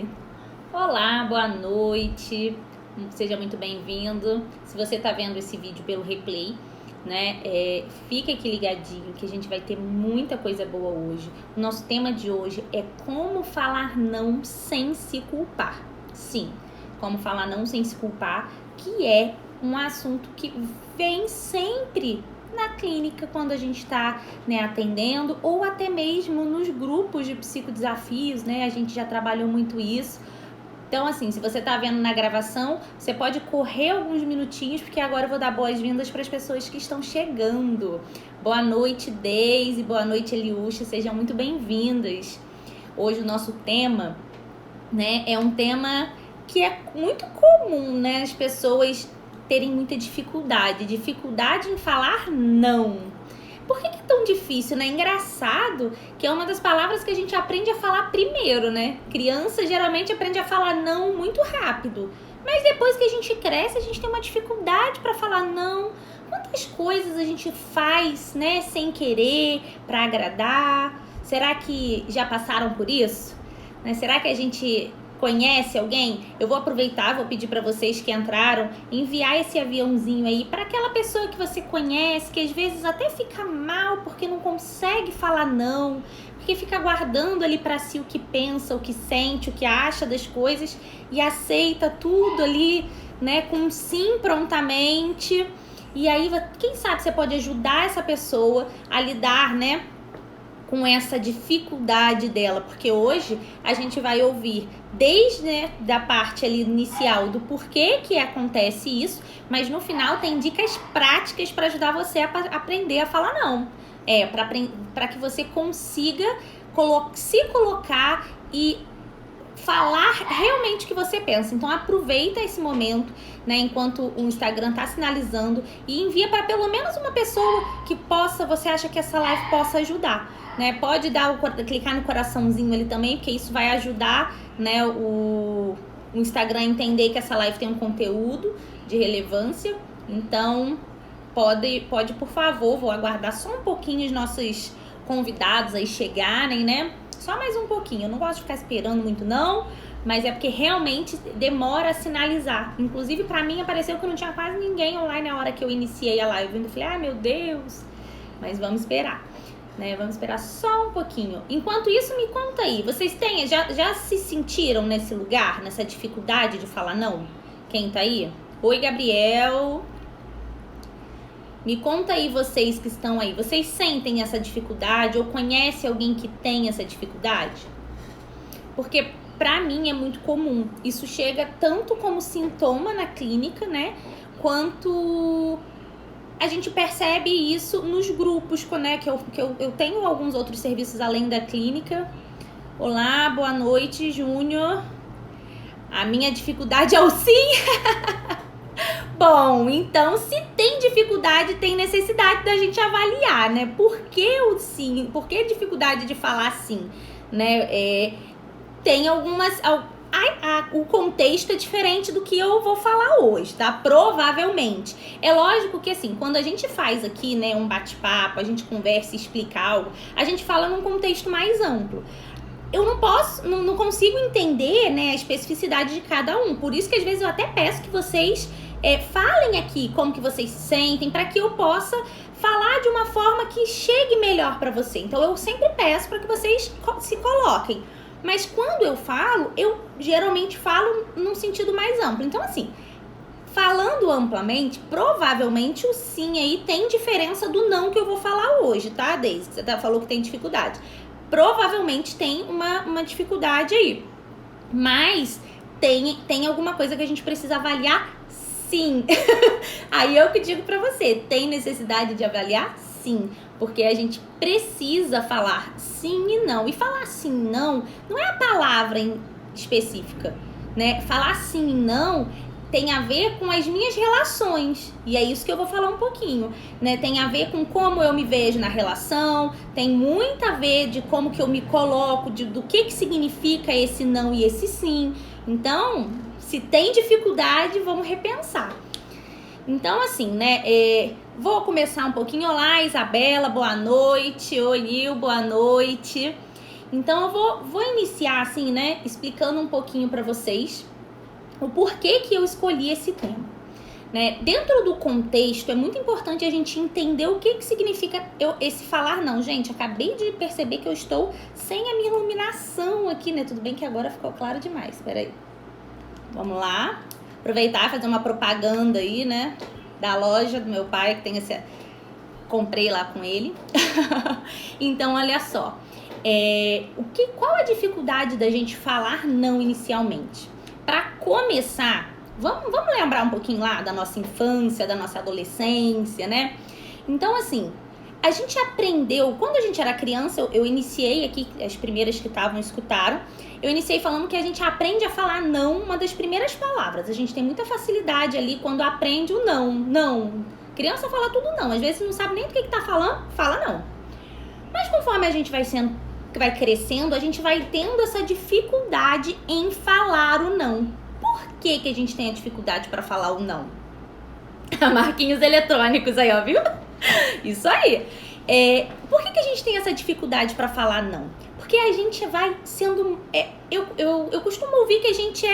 noite. Olá, boa noite. Seja muito bem-vindo. Se você está vendo esse vídeo pelo replay, né, fica aqui ligadinho que a gente vai ter muita coisa boa hoje. O nosso tema de hoje é como falar não sem se culpar. Sim, como falar não sem se culpar, que é um assunto que vem sempre na clínica quando a gente está, né, atendendo, ou até mesmo nos grupos de psicodesafios, né? A gente já trabalhou muito isso. Então, assim, se você tá vendo na gravação, você pode correr alguns minutinhos, porque agora eu vou dar boas-vindas para as pessoas que estão chegando. Boa noite, Deise, boa noite, Eliúcha, sejam muito bem-vindas. Hoje o nosso tema, né, é um tema que é muito comum, né, as pessoas terem muita dificuldade em falar não. Por que é tão difícil, né? Engraçado que é uma das palavras que a gente aprende a falar primeiro, né? Criança geralmente aprende a falar não muito rápido, mas depois que a gente cresce, a gente tem uma dificuldade para falar não. Quantas coisas a gente faz, né, sem querer, para agradar? Será que já passaram por isso? Né? Será que a gente conhece alguém? Eu vou aproveitar, vou pedir para vocês que entraram, enviar esse aviãozinho aí para aquela pessoa que você conhece, que às vezes até fica mal porque não consegue falar não, porque fica guardando ali para si o que pensa, o que sente, o que acha das coisas e aceita tudo ali, né, com um sim prontamente. E aí, quem sabe você pode ajudar essa pessoa a lidar, né, com essa dificuldade dela, porque hoje a gente vai ouvir desde, né, da parte ali inicial do porquê que acontece isso, mas no final tem dicas práticas para ajudar você a aprender a falar não, para que você consiga se colocar e falar realmente o que você pensa. Então aproveita esse momento, né, enquanto o Instagram está sinalizando, e envia para pelo menos uma pessoa que você acha que essa live possa ajudar, né? Pode clicar no coraçãozinho ali também, porque isso vai ajudar, né, o Instagram a entender que essa live tem um conteúdo de relevância. Então pode, por favor, vou aguardar só um pouquinho os nossos convidados aí chegarem, né? Só mais um pouquinho, eu não gosto de ficar esperando muito não, mas é porque realmente demora a sinalizar. Inclusive pra mim apareceu que não tinha quase ninguém online na hora que eu iniciei a live. Eu falei, meu Deus, mas vamos esperar, né? Vamos esperar só um pouquinho. Enquanto isso, me conta aí, vocês já se sentiram nesse lugar, nessa dificuldade de falar não? Quem tá aí? Oi, Gabriel. Me conta aí, vocês que estão aí, vocês sentem essa dificuldade ou conhecem alguém que tem essa dificuldade? Porque pra mim é muito comum. Isso chega tanto como sintoma na clínica, né? Quanto a gente percebe isso nos grupos, né? Que eu tenho alguns outros serviços além da clínica. Olá, boa noite, Júnior. A minha dificuldade é o sim. Bom, então se tem dificuldade, tem necessidade da gente avaliar, né? Por que o sim? Por que a dificuldade de falar sim? Né? Tem algumas... o contexto é diferente do que eu vou falar hoje, tá? Provavelmente. É lógico que, assim, quando a gente faz aqui, né, um bate-papo, a gente conversa e explica algo, a gente fala num contexto mais amplo. Eu não consigo entender, né, a especificidade de cada um. Por isso que, às vezes, eu até peço que vocês falem aqui como que vocês se sentem, para que eu possa falar de uma forma que chegue melhor para você. Então, eu sempre peço para que vocês se coloquem. Mas quando eu falo, eu geralmente falo num sentido mais amplo. Então, assim, falando amplamente, provavelmente o sim aí tem diferença do não que eu vou falar hoje, tá, Deise? Você falou que tem dificuldade. Provavelmente tem uma dificuldade aí. Mas tem alguma coisa que a gente precisa avaliar? Sim. Aí eu que digo pra você, tem necessidade de avaliar? Sim. Porque a gente precisa falar sim e não. E falar sim e não é a palavra específica, né? Falar sim e não tem a ver com as minhas relações. E é isso que eu vou falar um pouquinho, né? Tem a ver com como eu me vejo na relação, tem muito a ver de como que eu me coloco, do que significa esse não e esse sim. Então, se tem dificuldade, vamos repensar. Então, assim, né, vou começar um pouquinho. Olá, Isabela, boa noite. Oi, Nil, boa noite. Então eu vou iniciar assim, né, explicando um pouquinho para vocês o porquê que eu escolhi esse tema. Né? Dentro do contexto, é muito importante a gente entender o que significa esse falar não. Gente, acabei de perceber que eu estou sem a minha iluminação aqui, né? Tudo bem que agora ficou claro demais. Espera aí. Vamos lá. Aproveitar e fazer uma propaganda aí, né? Da loja do meu pai, que tem esse... Comprei lá com ele. Então, olha só. Qual a dificuldade da gente falar não inicialmente? Para começar... Vamos lembrar um pouquinho lá da nossa infância, da nossa adolescência, né? Então, assim, a gente aprendeu... Quando a gente era criança, eu iniciei aqui, as primeiras que estavam escutaram, eu iniciei falando que a gente aprende a falar não, uma das primeiras palavras. A gente tem muita facilidade ali quando aprende o não. Não. Criança fala tudo não. Às vezes não sabe nem do que tá falando, fala não. Mas conforme a gente vai crescendo, a gente vai tendo essa dificuldade em falar o não. Por que a gente tem a dificuldade para falar o não? Marquinhos eletrônicos aí, ó, viu? Isso aí. Por que a gente tem essa dificuldade para falar não? Porque a gente vai sendo... Eu costumo ouvir que a gente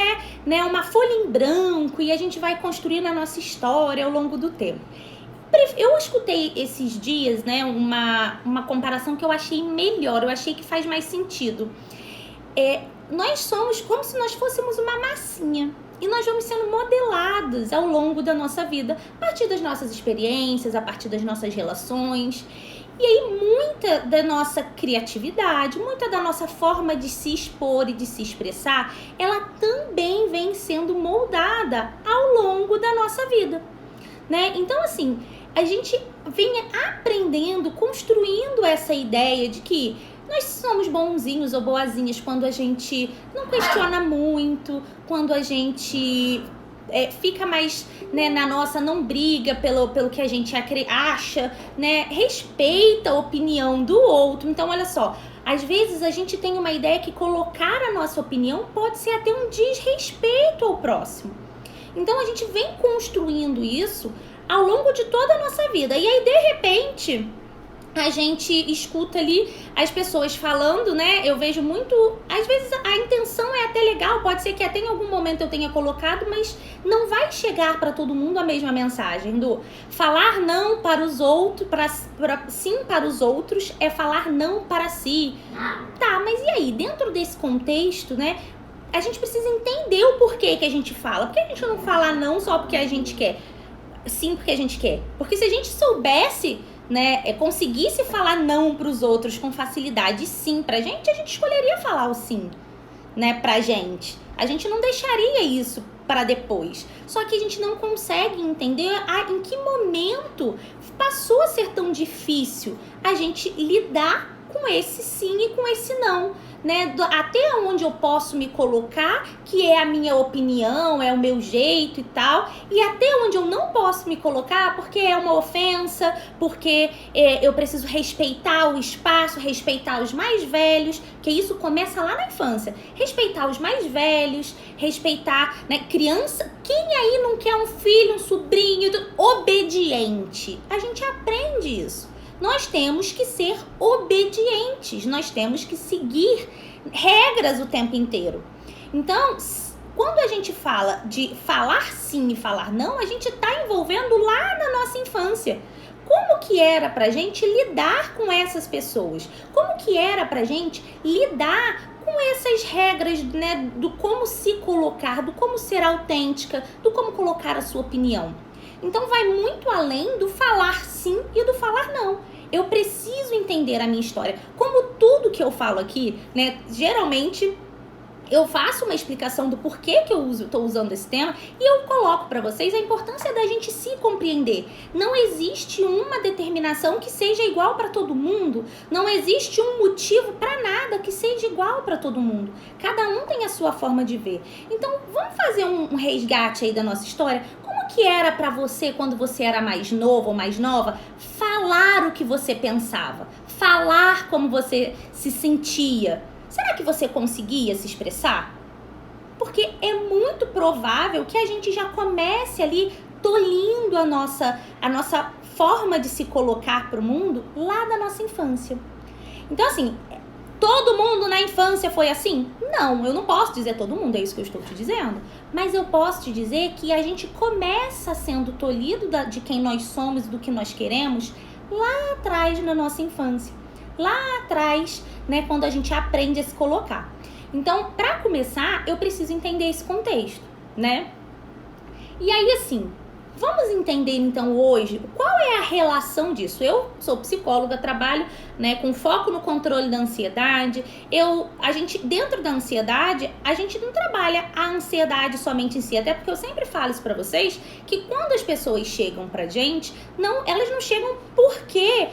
né, uma folha em branco e a gente vai construindo a nossa história ao longo do tempo. Eu escutei esses dias, né, uma comparação que eu achei melhor, eu achei que faz mais sentido. Nós somos como se nós fôssemos uma massinha e nós vamos sendo modelados ao longo da nossa vida, a partir das nossas experiências, a partir das nossas relações. E aí muita da nossa criatividade, muita da nossa forma de se expor e de se expressar, ela também vem sendo moldada ao longo da nossa vida, né? Então, assim, a gente vem aprendendo, construindo essa ideia de que nós somos bonzinhos ou boazinhas quando a gente não questiona muito, quando a gente fica mais, né, na nossa, não briga pelo que a gente acha, né, respeita a opinião do outro. Então, olha só, às vezes a gente tem uma ideia que colocar a nossa opinião pode ser até um desrespeito ao próximo. Então, a gente vem construindo isso ao longo de toda a nossa vida. E aí, de repente... a gente escuta ali as pessoas falando, né? Eu vejo muito... Às vezes a intenção é até legal, pode ser que até em algum momento eu tenha colocado, mas não vai chegar para todo mundo a mesma mensagem do falar não para os outros, sim para os outros é falar não para si. Tá, mas e aí? Dentro desse contexto, né? A gente precisa entender o porquê que a gente fala. Por que a gente não fala não só porque a gente quer? Sim, porque a gente quer. Porque se a gente soubesse... né, conseguisse falar não para os outros com facilidade, sim pra gente, a gente escolheria falar o sim, né, pra gente. A gente não deixaria isso para depois. Só que a gente não consegue entender em que momento passou a ser tão difícil a gente lidar com esse sim e com esse não, né? Até onde eu posso me colocar, que é a minha opinião, é o meu jeito e tal, e até onde eu não posso me colocar porque é uma ofensa, porque eu preciso respeitar o espaço, respeitar os mais velhos, que isso começa lá na infância. Respeitar os mais velhos, respeitar, né, criança. Quem aí não quer um filho, um sobrinho, obediente? A gente aprende isso. Nós temos que ser obedientes, nós temos que seguir regras o tempo inteiro. Então, quando a gente fala de falar sim e falar não, a gente está envolvendo lá na nossa infância. Como que era pra gente lidar com essas pessoas? Como que era pra gente lidar com essas regras, né, do como se colocar, do como ser autêntica, do como colocar a sua opinião? Então vai muito além do falar sim e do falar não. Eu preciso entender a minha história. Como tudo que eu falo aqui, né, geralmente eu faço uma explicação do porquê que eu estou usando esse tema e eu coloco para vocês a importância da gente se compreender. Não existe uma determinação que seja igual para todo mundo. Não existe um motivo para nada que seja igual para todo mundo. Cada um tem a sua forma de ver. Então, vamos fazer um resgate aí da nossa história? Como que era para você quando você era mais novo ou mais nova? Falar o que você pensava. Falar como você se sentia. Será que você conseguia se expressar? Porque é muito provável que a gente já comece ali tolhindo a nossa forma de se colocar para o mundo lá da nossa infância. Então, assim, todo mundo na infância foi assim? Não, eu não posso dizer todo mundo, é isso que eu estou te dizendo. Mas eu posso te dizer que a gente começa sendo tolhido de quem nós somos e do que nós queremos lá atrás na nossa infância. Lá atrás, né, quando a gente aprende a se colocar. Então, para começar, eu preciso entender esse contexto, né? E aí, assim, vamos entender então hoje qual é a relação disso. Eu sou psicóloga, trabalho, né, com foco no controle da ansiedade. A gente, dentro da ansiedade, a gente não trabalha a ansiedade somente em si, até porque eu sempre falo isso pra vocês, que quando as pessoas chegam pra gente, elas não chegam porque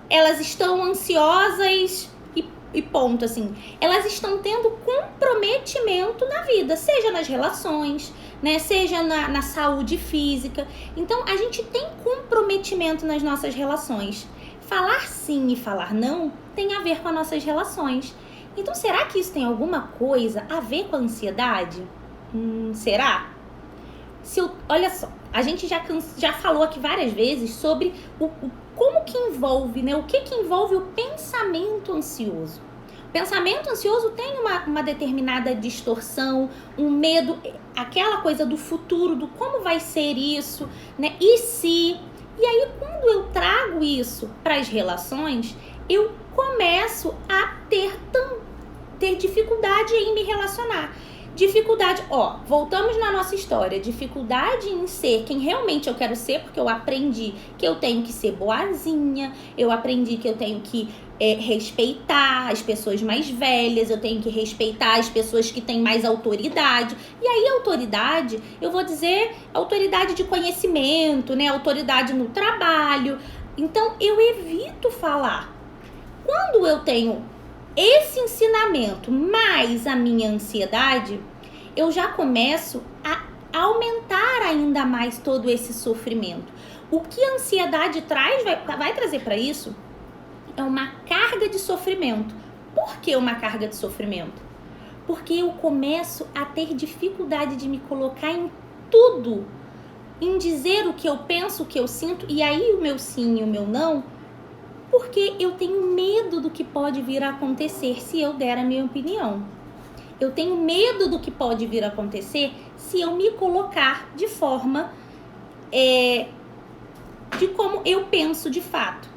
elas estão ansiosas e ponto, assim. Elas estão tendo comprometimento na vida, seja nas relações, né, seja na saúde física. Então, a gente tem comprometimento nas nossas relações. Falar sim e falar não tem a ver com as nossas relações. Então, será que isso tem alguma coisa a ver com a ansiedade? Será? Olha só, a gente já falou aqui várias vezes sobre como que envolve, né? O que envolve o pensamento ansioso. O pensamento ansioso tem uma determinada distorção, um medo, aquela coisa do futuro, do como vai ser isso, né? E se? E aí, quando eu trago isso para as relações, eu começo a ter dificuldade em me relacionar. Dificuldade, voltamos na nossa história, dificuldade em ser quem realmente eu quero ser, porque eu aprendi que eu tenho que ser boazinha, eu aprendi que eu tenho que respeitar as pessoas mais velhas, eu tenho que respeitar as pessoas que têm mais autoridade. E aí, autoridade, eu vou dizer autoridade de conhecimento, né? Autoridade no trabalho. Então, eu evito falar. Quando eu tenho esse ensinamento mais a minha ansiedade, eu já começo a aumentar ainda mais todo esse sofrimento. O que a ansiedade vai trazer para isso é uma carga de sofrimento. Por que uma carga de sofrimento? Porque eu começo a ter dificuldade de me colocar em tudo, em dizer o que eu penso, o que eu sinto, e aí o meu sim e o meu não, porque eu tenho medo do que pode vir a acontecer se eu der a minha opinião. Eu tenho medo do que pode vir a acontecer se eu me colocar de forma de como eu penso de fato.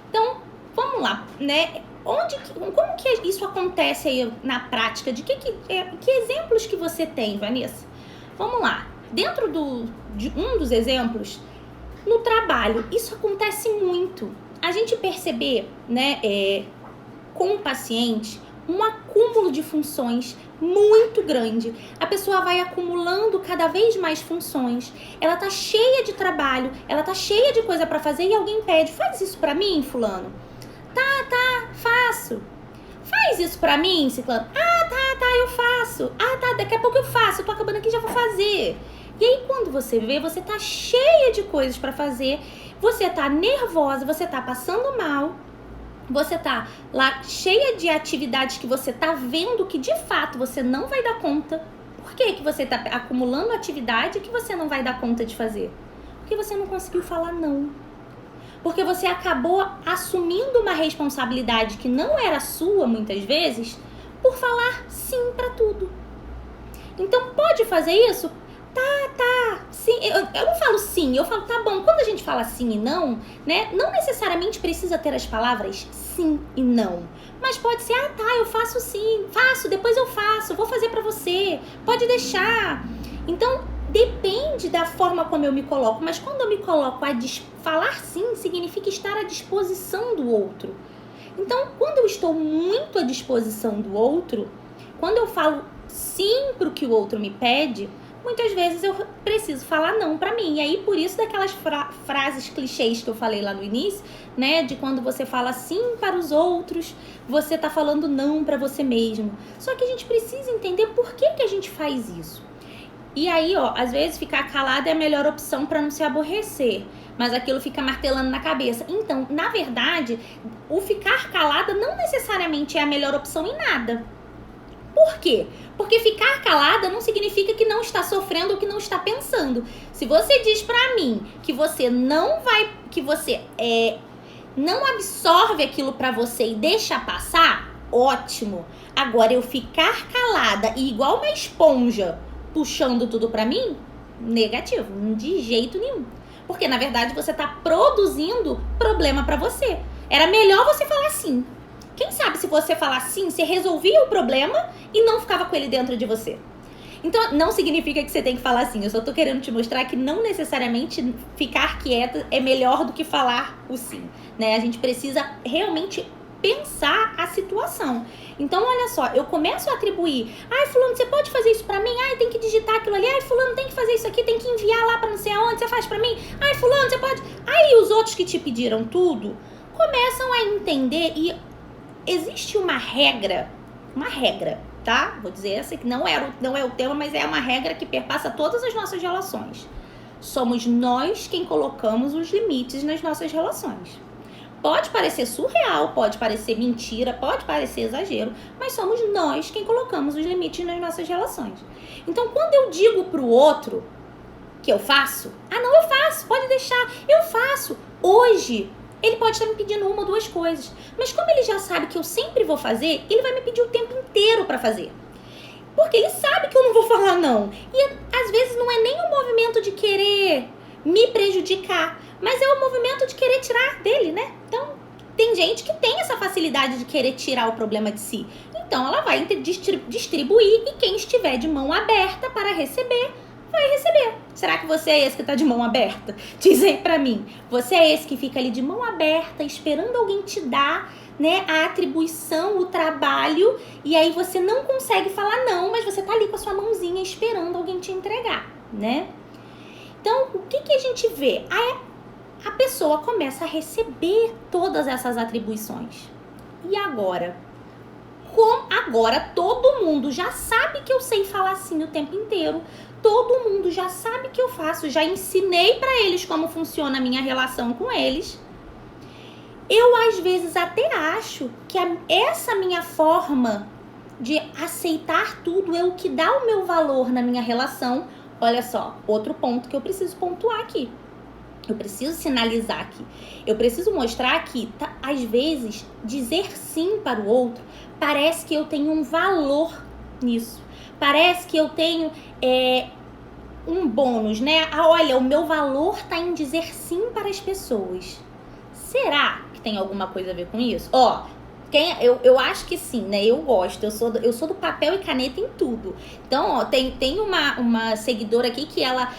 Então, vamos lá, né? Como que isso acontece aí na prática? Que exemplos que você tem, Vanessa? Vamos lá. Dentro de um dos exemplos, no trabalho, isso acontece muito. A gente perceber, né, com o paciente, um acúmulo de funções muito grande. A pessoa vai acumulando cada vez mais funções. Ela tá cheia de trabalho, ela tá cheia de coisa pra fazer e alguém pede, faz isso pra mim, fulano? Tá, faço. Faz isso pra mim, ciclano? Tá, eu faço. Tá, daqui a pouco eu faço, eu tô acabando aqui, já vou fazer. E aí, quando você vê, você tá cheia de coisas pra fazer, você tá nervosa, você tá passando mal, você tá lá cheia de atividades que você tá vendo que de fato você não vai dar conta. Por que você tá acumulando atividade que você não vai dar conta de fazer? Porque você não conseguiu falar não. Porque você acabou assumindo uma responsabilidade que não era sua, muitas vezes, por falar sim pra tudo. Então, pode fazer isso? Tá, sim, eu não falo sim, eu falo tá bom. Quando a gente fala sim e não, né, não necessariamente precisa ter as palavras sim e não, mas pode ser, eu faço sim, depois eu faço, vou fazer pra você, pode deixar. Então, depende da forma como eu me coloco, mas quando eu me coloco falar sim, significa estar à disposição do outro. Então, quando eu estou muito à disposição do outro, quando eu falo sim pro que o outro me pede, muitas vezes eu preciso falar não pra mim. E aí, por isso, daquelas frases clichês que eu falei lá no início, né? De quando você fala sim para os outros, você tá falando não pra você mesmo. Só que a gente precisa entender por que a gente faz isso. E aí, às vezes ficar calada é a melhor opção pra não se aborrecer. Mas aquilo fica martelando na cabeça. Então, na verdade, o ficar calada não necessariamente é a melhor opção em nada. Por quê? Porque ficar calada não significa que não está sofrendo ou que não está pensando. Se você diz pra mim que você não vai, que você não absorve aquilo pra você e deixa passar, ótimo. Agora, eu ficar calada e igual uma esponja puxando tudo pra mim, negativo, de jeito nenhum. Porque, na verdade, você tá produzindo problema pra você. Era melhor você falar sim. Quem sabe se você falar sim, você resolvia o problema e não ficava com ele dentro de você. Então, não significa que você tem que falar sim. Eu só tô querendo te mostrar que não necessariamente ficar quieta é melhor do que falar o sim, né? A gente precisa realmente pensar a situação. Então, olha só, eu começo a atribuir. Ai, fulano, você pode fazer isso pra mim? Ai, tem que digitar aquilo ali. Ai, fulano, tem que fazer isso aqui, tem que enviar lá pra não sei aonde. Você faz pra mim? Ai, fulano, você pode... Aí, os outros que te pediram tudo começam a entender e existe uma regra, tá? Vou dizer essa que não é o tema, mas é uma regra que perpassa todas as nossas relações. Somos nós quem colocamos os limites nas nossas relações. Pode parecer surreal, pode parecer mentira, pode parecer exagero, mas somos nós quem colocamos os limites nas nossas relações. Então, quando eu digo pro outro que eu faço, não, eu faço, pode deixar, eu faço. Hoje, ele pode estar me pedindo uma ou duas coisas, mas como ele já sabe que eu sempre vou fazer, ele vai me pedir o tempo inteiro pra fazer. Porque ele sabe que eu não vou falar não. E às vezes não é nem o movimento de querer me prejudicar, mas é o movimento de querer tirar dele, né? Então, tem gente que tem essa facilidade de querer tirar o problema de si. Então, ela vai distribuir e quem estiver de mão aberta para receber, vai receber. Será que você é esse que tá de mão aberta? Diz aí pra mim. Você é esse que fica ali de mão aberta, esperando alguém te dar, né, a atribuição, o trabalho, e aí você não consegue falar não, mas você tá ali com a sua mãozinha esperando alguém te entregar, né? Então, o que a gente vê? A pessoa começa a receber todas essas atribuições. E agora? Agora todo mundo já sabe que eu sei falar sim o tempo inteiro. Todo mundo já sabe que eu faço. Já ensinei pra eles como funciona a minha relação com eles. Eu, às vezes, até acho que essa minha forma de aceitar tudo é o que dá o meu valor na minha relação. Olha só, outro ponto que eu preciso pontuar aqui. Eu preciso sinalizar aqui. Eu preciso mostrar que, às vezes, dizer sim para o outro parece que eu tenho um valor nisso. Parece que eu tenho um bônus, né? Olha, o meu valor tá em dizer sim para as pessoas. Será que tem alguma coisa a ver com isso? Eu acho que sim, né? Eu gosto, eu sou do papel e caneta em tudo. Então, tem uma seguidora aqui que ela,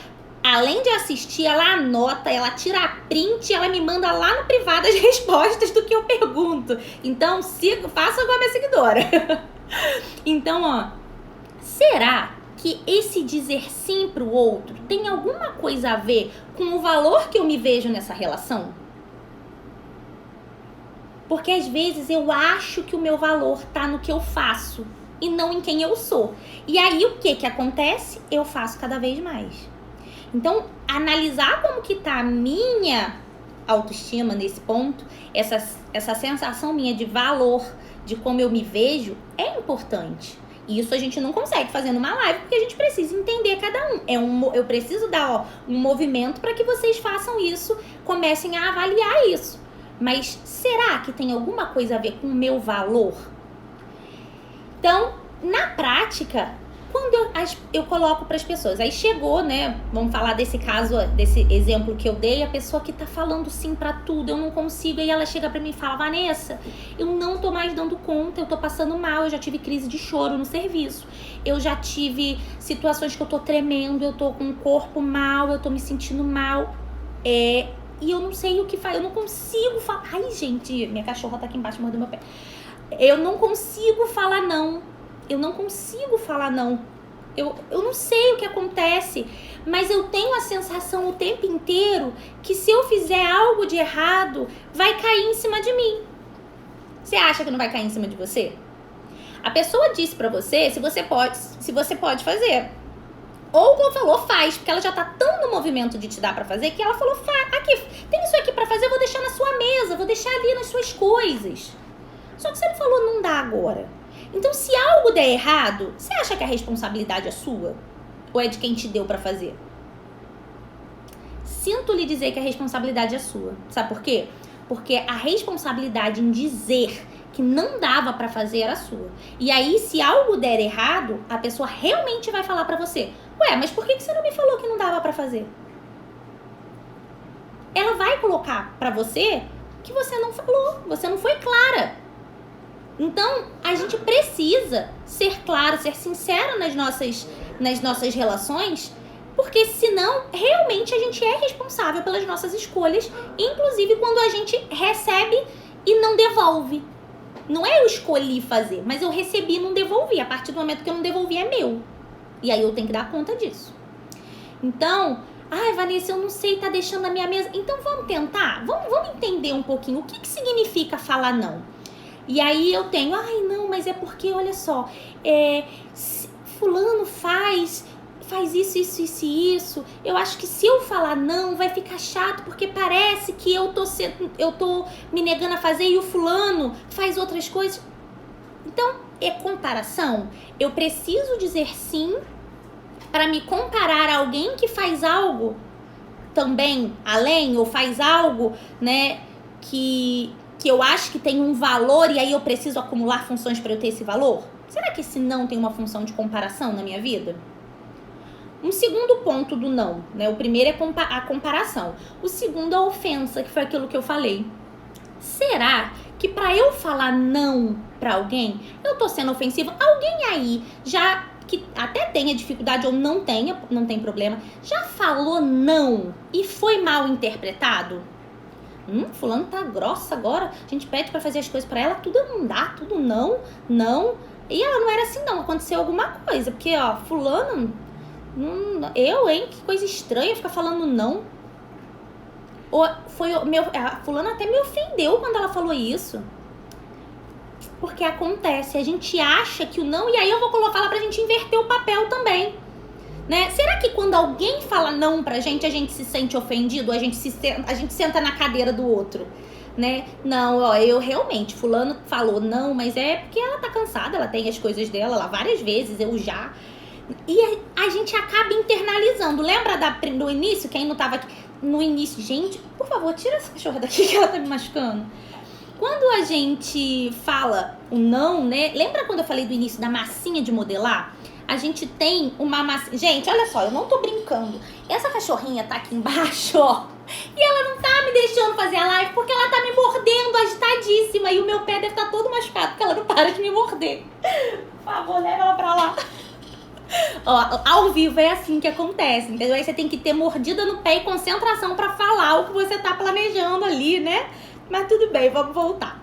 além de assistir, ela anota, ela tira a print, ela me manda lá no privado as respostas do que eu pergunto. Então, faça igual a minha seguidora. Então, será que esse dizer sim pro outro tem alguma coisa a ver com o valor que eu me vejo nessa relação? Porque às vezes eu acho que o meu valor tá no que eu faço e não em quem eu sou. E aí o que acontece? Eu faço cada vez mais. Então, analisar como que tá a minha autoestima nesse ponto, essa sensação minha de valor, de como eu me vejo, é importante. E isso a gente não consegue fazer numa live, porque a gente precisa entender cada um. Eu preciso dar um movimento para que vocês façam isso, comecem a avaliar isso. Mas será que tem alguma coisa a ver com o meu valor? Então, na prática, quando eu coloco para as pessoas, aí chegou, né? Vamos falar desse caso, desse exemplo que eu dei, a pessoa que tá falando sim para tudo, eu não consigo, aí ela chega para mim e fala: Vanessa, eu não tô mais dando conta, eu tô passando mal, eu já tive crise de choro no serviço, eu já tive situações que eu tô tremendo, eu tô com o corpo mal, eu tô me sentindo mal, e eu não sei o que fazer, eu não consigo falar. Ai, gente, minha cachorra tá aqui embaixo, mordendo meu pé. Eu não consigo falar não. Eu não consigo falar não. Eu não sei o que acontece, mas eu tenho a sensação o tempo inteiro que se eu fizer algo de errado, vai cair em cima de mim. Você acha que não vai cair em cima de você? A pessoa disse pra você se você pode fazer. Ou ela falou faz, porque ela já tá tão no movimento de te dar pra fazer que ela falou aqui, tem isso aqui pra fazer, eu vou deixar na sua mesa, vou deixar ali nas suas coisas. Só que você não falou não dá agora. Então, se algo der errado, você acha que a responsabilidade é sua? Ou é de quem te deu pra fazer? Sinto lhe dizer que a responsabilidade é sua. Sabe por quê? porque a responsabilidade em dizer que não dava pra fazer era sua. E aí, se algo der errado, a pessoa realmente vai falar pra você: ué, mas por que você não me falou que não dava pra fazer? Ela vai colocar pra você que você não falou, você não foi clara. Então, a gente precisa ser claro, ser sincero nas nossas relações, porque senão, realmente, a gente é responsável pelas nossas escolhas, inclusive quando a gente recebe e não devolve. Não é eu escolhi fazer, mas eu recebi e não devolvi. A partir do momento que eu não devolvi, é meu. E aí eu tenho que dar conta disso. Então, ai, Vanessa, eu não sei, tá deixando a minha mesa. Então vamos tentar? Vamos entender um pouquinho o que significa falar não. E aí eu tenho, ai não, mas é porque, olha só, fulano faz isso. Eu acho que se eu falar não, vai ficar chato, porque parece que eu tô me negando a fazer e o fulano faz outras coisas. Então, é comparação. Eu preciso dizer sim para me comparar a alguém que faz algo também além, ou faz algo, né, que eu acho que tem um valor e aí eu preciso acumular funções para eu ter esse valor? Será que esse não tem uma função de comparação na minha vida? Um segundo ponto do não, né? O primeiro é a comparação. O segundo é a ofensa, que foi aquilo que eu falei. Será que para eu falar não para alguém, eu tô sendo ofensiva? Alguém aí já, que até tenha dificuldade ou não tenha, não tem problema, já falou não e foi mal interpretado? Fulano tá grossa agora, a gente pede pra fazer as coisas pra ela, tudo não dá, tudo não. E ela não era assim não, aconteceu alguma coisa, porque ó, fulano, que coisa estranha ficar falando não. Ou a fulano até me ofendeu quando ela falou isso. Porque acontece, a gente acha que o não, e aí eu vou colocar lá pra gente inverter o papel também. Né? Será que quando alguém fala não pra gente, a gente se sente ofendido? A gente senta na cadeira do outro, né? Não, ó, eu realmente, fulano falou não, mas é porque ela tá cansada, ela tem as coisas dela lá várias vezes, eu já. E a gente acaba internalizando. Lembra do início? Quem não tava aqui no início? Gente, por favor, tira essa cachorra daqui que ela tá me machucando. Quando a gente fala o não, né? Lembra quando eu falei do início da massinha de modelar? A gente tem uma massinha... Gente, olha só, eu não tô brincando. Essa cachorrinha tá aqui embaixo, ó. E ela não tá me deixando fazer a live porque ela tá me mordendo, agitadíssima. E o meu pé deve estar todo machucado porque ela não para de me morder. Por favor, leva ela pra lá. Ó, ao vivo é assim que acontece, entendeu? Aí você tem que ter mordida no pé e concentração pra falar o que você tá planejando ali, né? Mas tudo bem, vamos voltar.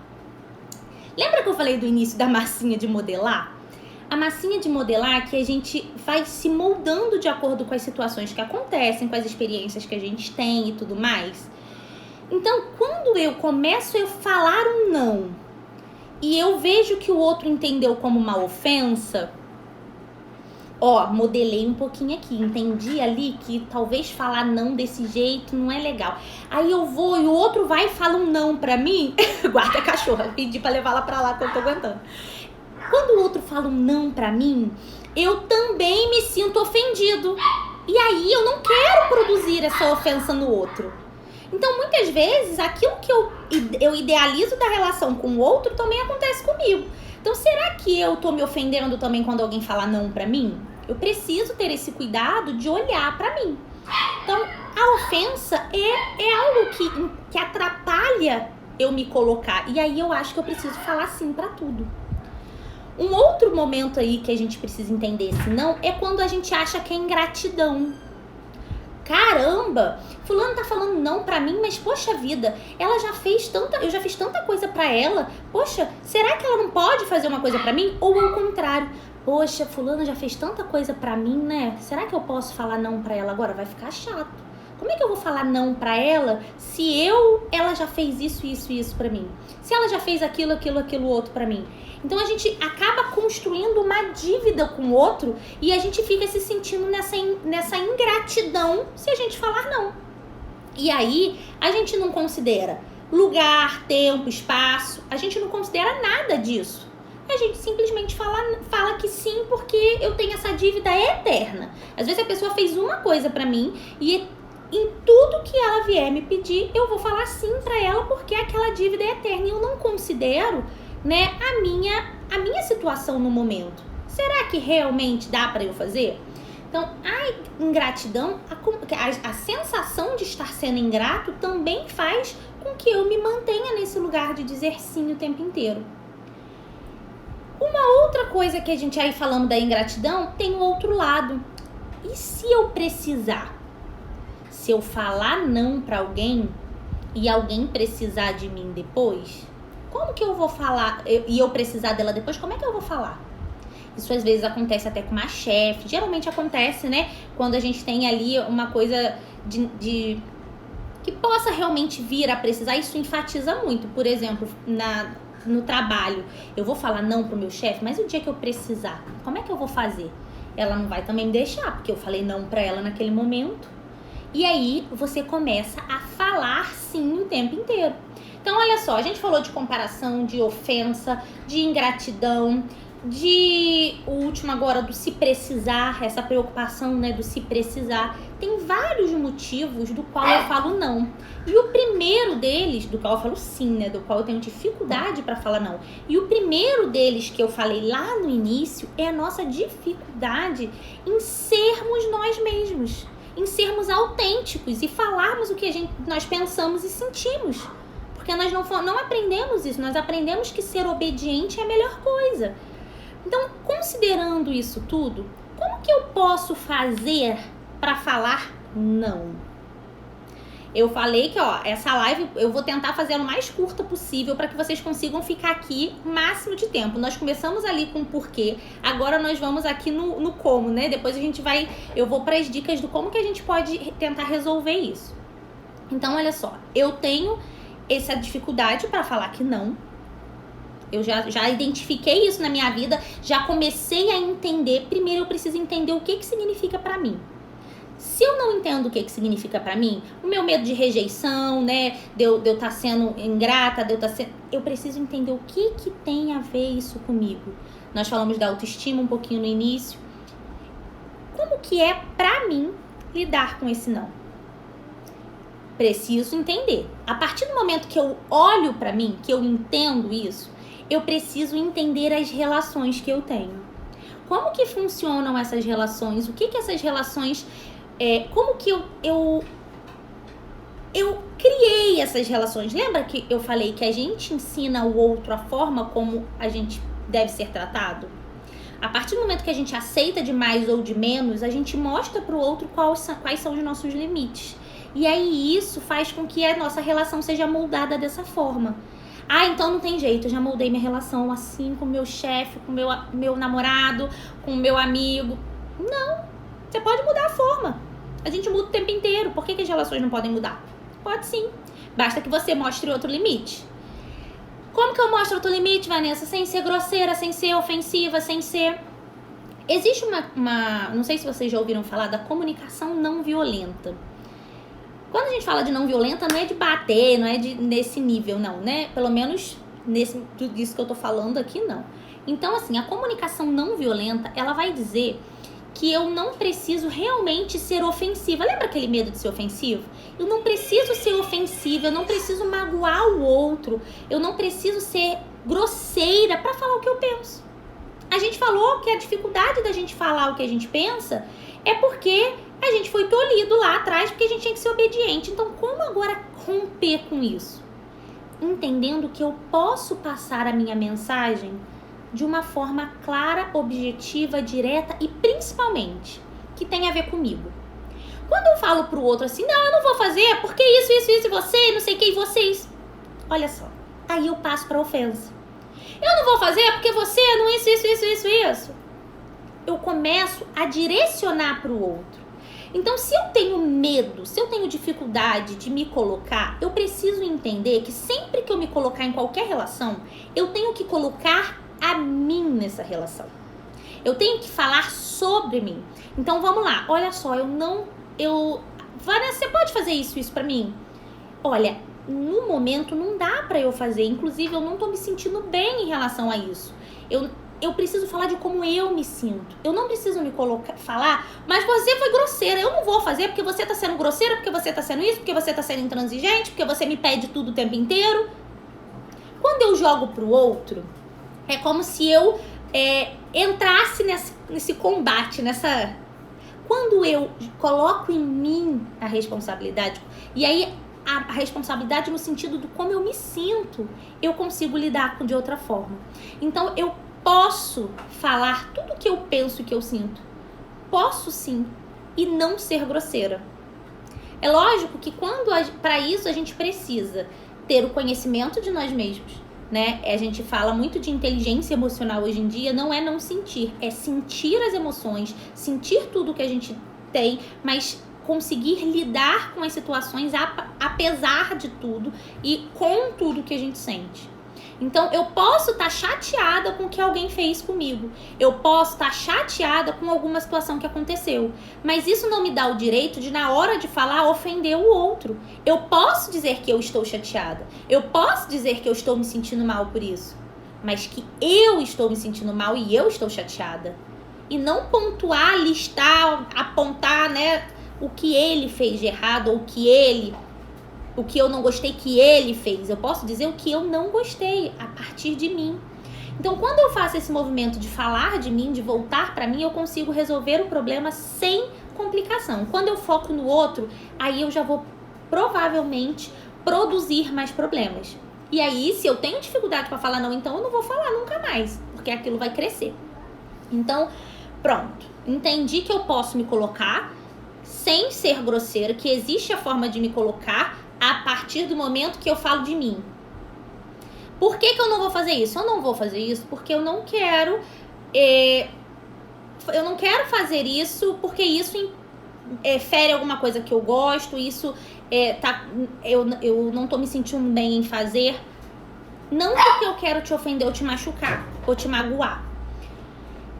Lembra que eu falei do início da massinha de modelar? A massinha de modelar que a gente vai se moldando de acordo com as situações que acontecem, com as experiências que a gente tem e tudo mais. Então, quando eu começo a falar um não e eu vejo que o outro entendeu como uma ofensa, ó, modelei um pouquinho aqui, entendi ali que talvez falar não desse jeito não é legal. Aí eu vou e o outro vai e fala um não pra mim, guarda a cachorra, pedi pra levar ela pra lá que eu tô aguentando. Quando o outro fala um não pra mim, eu também me sinto ofendido. E aí eu não quero produzir essa ofensa no outro. Então, muitas vezes, aquilo que eu idealizo da relação com o outro também acontece comigo. Então, será que eu tô me ofendendo também quando alguém fala não pra mim? Eu preciso ter esse cuidado de olhar pra mim. Então, a ofensa é algo que atrapalha eu me colocar. E aí eu acho que eu preciso falar sim pra tudo. Um outro momento aí que a gente precisa entender esse não é quando a gente acha que é ingratidão. Caramba, fulano tá falando não pra mim, mas poxa vida, ela já fez eu já fiz tanta coisa pra ela. Poxa, será que ela não pode fazer uma coisa pra mim? Ou ao contrário, poxa, fulano já fez tanta coisa pra mim, né? Será que eu posso falar não pra ela agora? Vai ficar chato. Como é que eu vou falar não pra ela se ela já fez isso pra mim? Se ela já fez aquilo outro pra mim? Então a gente acaba construindo uma dívida com o outro e a gente fica se sentindo nessa ingratidão se a gente falar não. E aí a gente não considera lugar, tempo, espaço, a gente não considera nada disso. A gente simplesmente fala que sim porque eu tenho essa dívida eterna. Às vezes a pessoa fez uma coisa pra mim e em tudo que ela vier me pedir, eu vou falar sim para ela, porque aquela dívida é eterna e eu não considero, né, a minha situação no momento. Será que realmente dá para eu fazer? Então, a ingratidão, a sensação de estar sendo ingrato também faz com que eu me mantenha nesse lugar de dizer sim o tempo inteiro. Uma outra coisa que a gente aí falando da ingratidão, tem o outro lado. E se eu precisar? Se eu falar não para alguém e alguém precisar de mim depois, como que eu vou falar? E eu precisar dela depois, como é que eu vou falar? Isso às vezes acontece até com uma chefe. Geralmente acontece, né? Quando a gente tem ali uma coisa de que possa realmente vir a precisar. Isso enfatiza muito. Por exemplo, no trabalho, eu vou falar não pro meu chefe, mas o dia que eu precisar, como é que eu vou fazer? Ela não vai também me deixar, porque eu falei não pra ela naquele momento. E aí você começa a falar sim o tempo inteiro. Então olha só, a gente falou de comparação, de ofensa, de ingratidão, o último agora do se precisar, essa preocupação, né, do se precisar. Tem vários motivos do qual eu falo não. E o primeiro deles, do qual eu falo sim, né, do qual eu tenho dificuldade para falar não. E o primeiro deles que eu falei lá no início é a nossa dificuldade em sermos nós mesmos, em sermos autênticos e falarmos o que nós pensamos e sentimos. Porque nós não aprendemos isso, nós aprendemos que ser obediente é a melhor coisa. Então, considerando isso tudo, como que eu posso fazer para falar não? Eu falei que, essa live eu vou tentar fazer ela o mais curta possível para que vocês consigam ficar aqui o máximo de tempo. Nós começamos ali com o porquê, agora nós vamos aqui no como, né? Depois eu vou para as dicas do como que a gente pode tentar resolver isso. Então, olha só, eu tenho essa dificuldade para falar que não. Eu já identifiquei isso na minha vida, já comecei a entender. Primeiro eu preciso entender o que significa pra mim. Se eu não entendo o que significa pra mim, o meu medo de rejeição, né, de eu estar sendo ingrata, eu preciso entender o que tem a ver isso comigo. Nós falamos da autoestima um pouquinho no início. Como que é pra mim lidar com esse não? Preciso entender. A partir do momento que eu olho pra mim, que eu entendo isso, eu preciso entender as relações que eu tenho. Como que funcionam essas relações? O que essas relações... como que eu criei essas relações? Lembra que eu falei que a gente ensina o outro a forma como a gente deve ser tratado? A partir do momento que a gente aceita de mais ou de menos, a gente mostra para o outro quais são os nossos limites. E aí isso faz com que a nossa relação seja moldada dessa forma. Então não tem jeito, eu já moldei minha relação assim com o meu chefe, com o meu namorado, com o meu amigo. Não, você pode mudar a forma. A gente muda o tempo inteiro. Por que as relações não podem mudar? Pode sim. Basta que você mostre outro limite. Como que eu mostro outro limite, Vanessa? Sem ser grosseira, sem ser ofensiva, sem ser... Existe uma... Não sei se vocês já ouviram falar da comunicação não violenta. Quando a gente fala de não violenta, não é de bater, não é nesse nível, não, né? Pelo menos disso que eu tô falando aqui, não. Então, assim, a comunicação não violenta, ela vai dizer que eu não preciso realmente ser ofensiva. Lembra aquele medo de ser ofensivo? Eu não preciso ser ofensiva, eu não preciso magoar o outro, eu não preciso ser grosseira pra falar o que eu penso. A gente falou que a dificuldade da gente falar o que a gente pensa é porque a gente foi tolhido lá atrás porque a gente tinha que ser obediente. Então, como agora romper com isso? Entendendo que eu posso passar a minha mensagem de uma forma clara, objetiva, direta e principalmente que tem a ver comigo. Quando eu falo pro outro assim, não, eu não vou fazer porque isso, e você, não sei o que, e vocês. Olha só, aí eu passo pra ofensa. Eu não vou fazer porque você, não isso. Eu começo a direcionar pro outro. Então, se eu tenho medo, se eu tenho dificuldade de me colocar, eu preciso entender que sempre que eu me colocar em qualquer relação, eu tenho que colocar a mim nessa relação. Eu tenho que falar sobre mim. Então, vamos lá. Olha só, Vanessa, você pode fazer isso pra mim? Olha, no momento não dá pra eu fazer. Inclusive, eu não tô me sentindo bem em relação a isso. eu preciso falar de como eu me sinto. Eu não preciso me falar, mas você foi grosseira. Eu não vou fazer porque você tá sendo grosseira, porque você tá sendo isso, porque você tá sendo intransigente, porque você me pede tudo o tempo inteiro. Quando eu jogo pro outro, é como se eu entrasse nesse combate, Quando eu coloco em mim a responsabilidade, e aí a responsabilidade no sentido do como eu me sinto, eu consigo lidar de outra forma. Então, eu posso falar tudo o que eu penso e que eu sinto. Posso sim, e não ser grosseira. É lógico que para isso a gente precisa ter o conhecimento de nós mesmos, né? A gente fala muito de inteligência emocional hoje em dia, não é não sentir, é sentir as emoções, sentir tudo que a gente tem, mas conseguir lidar com as situações apesar de tudo e com tudo que a gente sente. Então, eu posso estar chateada com o que alguém fez comigo. Eu posso estar chateada com alguma situação que aconteceu. Mas isso não me dá o direito de, na hora de falar, ofender o outro. Eu posso dizer que eu estou chateada. Eu posso dizer que eu estou me sentindo mal por isso. Mas que eu estou me sentindo mal e eu estou chateada. E não pontuar, listar, apontar, né, o que ele fez de errado ou o que eu não gostei que ele fez. Eu posso dizer o que eu não gostei a partir de mim. Então, quando eu faço esse movimento de falar de mim, de voltar para mim, eu consigo resolver o problema sem complicação. Quando eu foco no outro, aí eu já vou provavelmente produzir mais problemas. E aí, se eu tenho dificuldade para falar não, então eu não vou falar nunca mais, porque aquilo vai crescer. Então, pronto. Entendi que eu posso me colocar sem ser grosseira, que existe a forma de me colocar a partir do momento que eu falo de mim. Por que eu não vou fazer isso? Eu não vou fazer isso porque eu não quero fazer isso porque isso fere alguma coisa que eu gosto, isso eu não tô me sentindo bem em fazer. Não porque eu quero te ofender ou te machucar ou te magoar.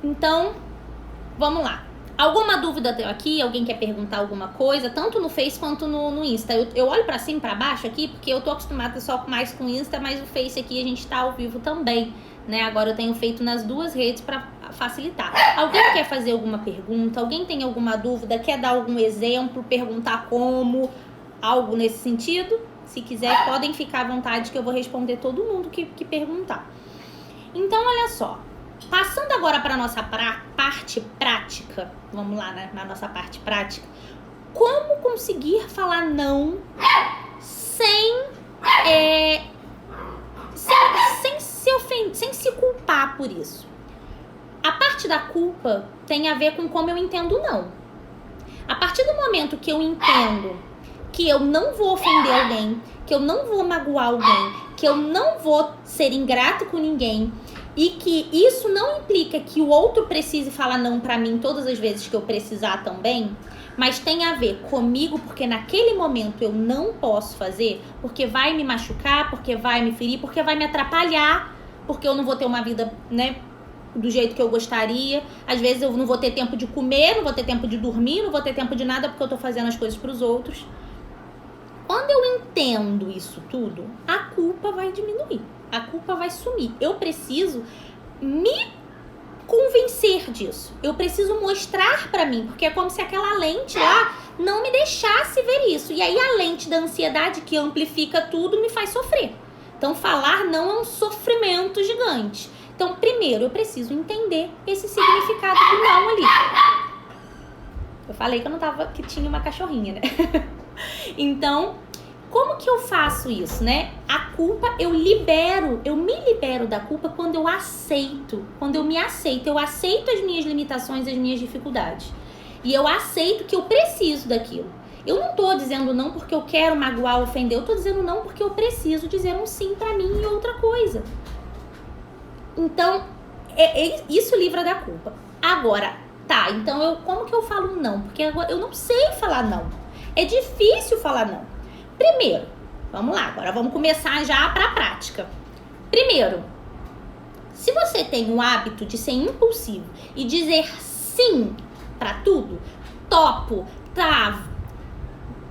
Então, vamos lá. Alguma dúvida tem aqui? Alguém quer perguntar alguma coisa? Tanto no Face quanto no Insta. Eu olho pra cima e pra baixo aqui, porque eu tô acostumada só mais com o Insta, mas o Face aqui a gente tá ao vivo também, né? Agora eu tenho feito nas duas redes pra facilitar. Alguém quer fazer alguma pergunta? Alguém tem alguma dúvida? Quer dar algum exemplo? Perguntar como? Algo nesse sentido? Se quiser, podem ficar à vontade que eu vou responder todo mundo que perguntar. Então, olha só. Passando agora para a nossa parte prática, vamos lá, né? Na nossa parte prática, como conseguir falar não sem se ofender, sem se culpar por isso? A parte da culpa tem a ver com como eu entendo não. A partir do momento que eu entendo que eu não vou ofender alguém, que eu não vou magoar alguém, que eu não vou ser ingrato com ninguém, e que isso não implica que o outro precise falar não pra mim todas as vezes que eu precisar também, mas tem a ver comigo, porque naquele momento eu não posso fazer, porque vai me machucar, porque vai me ferir, porque vai me atrapalhar, porque eu não vou ter uma vida, né, do jeito que eu gostaria. Às vezes eu não vou ter tempo de comer, não vou ter tempo de dormir, não vou ter tempo de nada porque eu tô fazendo as coisas pros outros. Quando eu entendo isso tudo, a culpa vai diminuir. A culpa vai sumir. Eu preciso me convencer disso. Eu preciso mostrar pra mim, porque é como se aquela lente lá não me deixasse ver isso. E aí a lente da ansiedade que amplifica tudo me faz sofrer. Então falar não é um sofrimento gigante. Então primeiro eu preciso entender esse significado do não ali. Eu falei que tinha uma cachorrinha, né? Então, como que eu faço isso, né? A culpa eu me libero da culpa quando eu aceito, eu aceito as minhas limitações, as minhas dificuldades. E eu aceito que eu preciso daquilo. Eu não tô dizendo não porque eu quero magoar, ofender, eu tô dizendo não porque eu preciso dizer um sim pra mim e outra coisa. Então, isso livra da culpa. Agora, tá, então como que eu falo não? Porque agora eu não sei falar não. É difícil falar não. Primeiro, vamos lá, agora vamos começar já pra prática. Primeiro, se você tem o hábito de ser impulsivo e dizer sim pra tudo, topo, tá,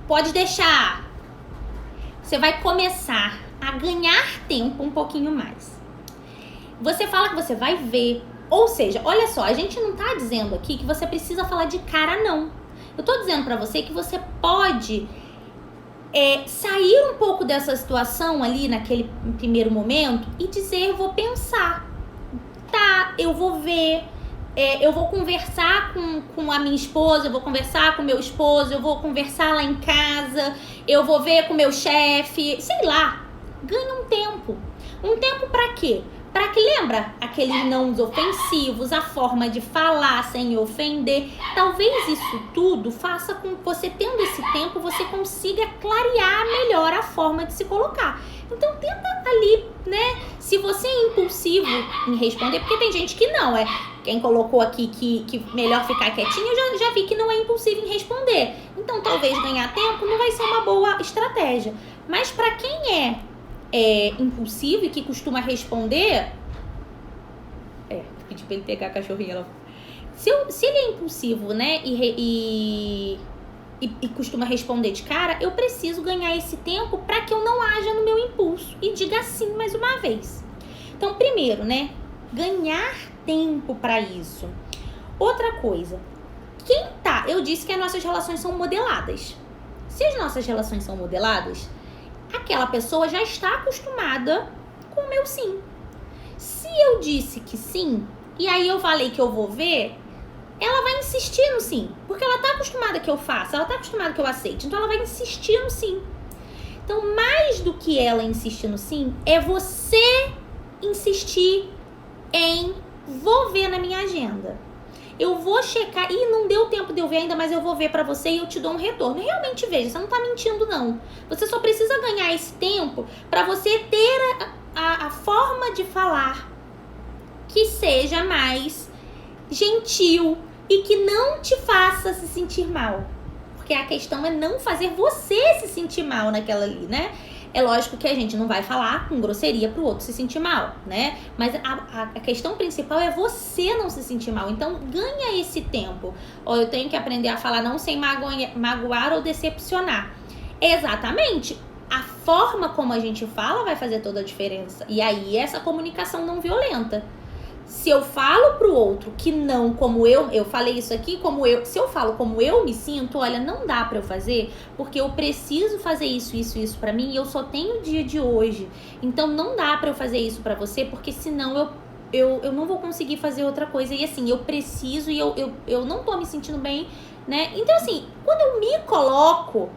pode deixar, você vai começar a ganhar tempo um pouquinho mais. Você fala que você vai ver, Ou seja, olha só, a gente não tá dizendo aqui que você precisa falar de cara, não. Eu tô dizendo pra você que você pode sair um pouco dessa situação ali naquele primeiro momento e dizer, vou pensar, tá, eu vou ver, eu vou conversar com a minha esposa, eu vou conversar com o meu esposo, eu vou conversar lá em casa, eu vou ver com o meu chefe, sei lá, ganha um tempo. Um tempo pra quê? Pra que, lembra, aqueles nãos ofensivos, a forma de falar sem ofender. Talvez isso tudo faça com que você, tendo esse tempo, você consiga clarear melhor a forma de se colocar. Então tenta ali, né? Se você é impulsivo em responder, porque tem gente que não, quem colocou aqui que melhor ficar quietinho, eu já vi que não é impulsivo em responder. Então talvez ganhar tempo não vai ser uma boa estratégia. Mas pra quem é impulsivo e que costuma responder, pedi pra ele pegar a cachorrinha lá. Se ele é impulsivo, né, e costuma responder de cara, eu preciso ganhar esse tempo para que eu não haja no meu impulso e diga sim mais uma vez. Então, primeiro, né, ganhar tempo para isso. Outra coisa, eu disse que as nossas relações são modeladas. Se as nossas relações são modeladas, aquela pessoa já está acostumada com o meu sim. Se eu disse que sim, e aí eu falei que eu vou ver, ela vai insistir no sim, porque ela está acostumada que eu faça, ela está acostumada que eu aceite, então ela vai insistir no sim. Então, mais do que ela insistir no sim, é você insistir em vou ver na minha agenda. Eu vou checar, e não deu tempo de eu ver ainda, mas eu vou ver pra você e eu te dou um retorno. Realmente veja, você não tá mentindo não. Você só precisa ganhar esse tempo pra você ter a forma de falar que seja mais gentil e que não te faça se sentir mal. Porque a questão é não fazer você se sentir mal naquela ali, né? É lógico que a gente não vai falar com grosseria pro outro se sentir mal, né? Mas a questão principal é você não se sentir mal. Então, ganha esse tempo. Eu tenho que aprender a falar não sem magoar ou decepcionar. Exatamente. A forma como a gente fala vai fazer toda a diferença. E aí, essa comunicação não violenta. Se eu falo pro outro que não como eu falei isso aqui, se eu falo como eu me sinto, olha, não dá pra eu fazer, porque eu preciso fazer isso pra mim e eu só tenho o dia de hoje. Então não dá pra eu fazer isso pra você, porque senão eu não vou conseguir fazer outra coisa. E assim, eu preciso e eu não tô me sentindo bem, né? Então assim, quando eu me coloco,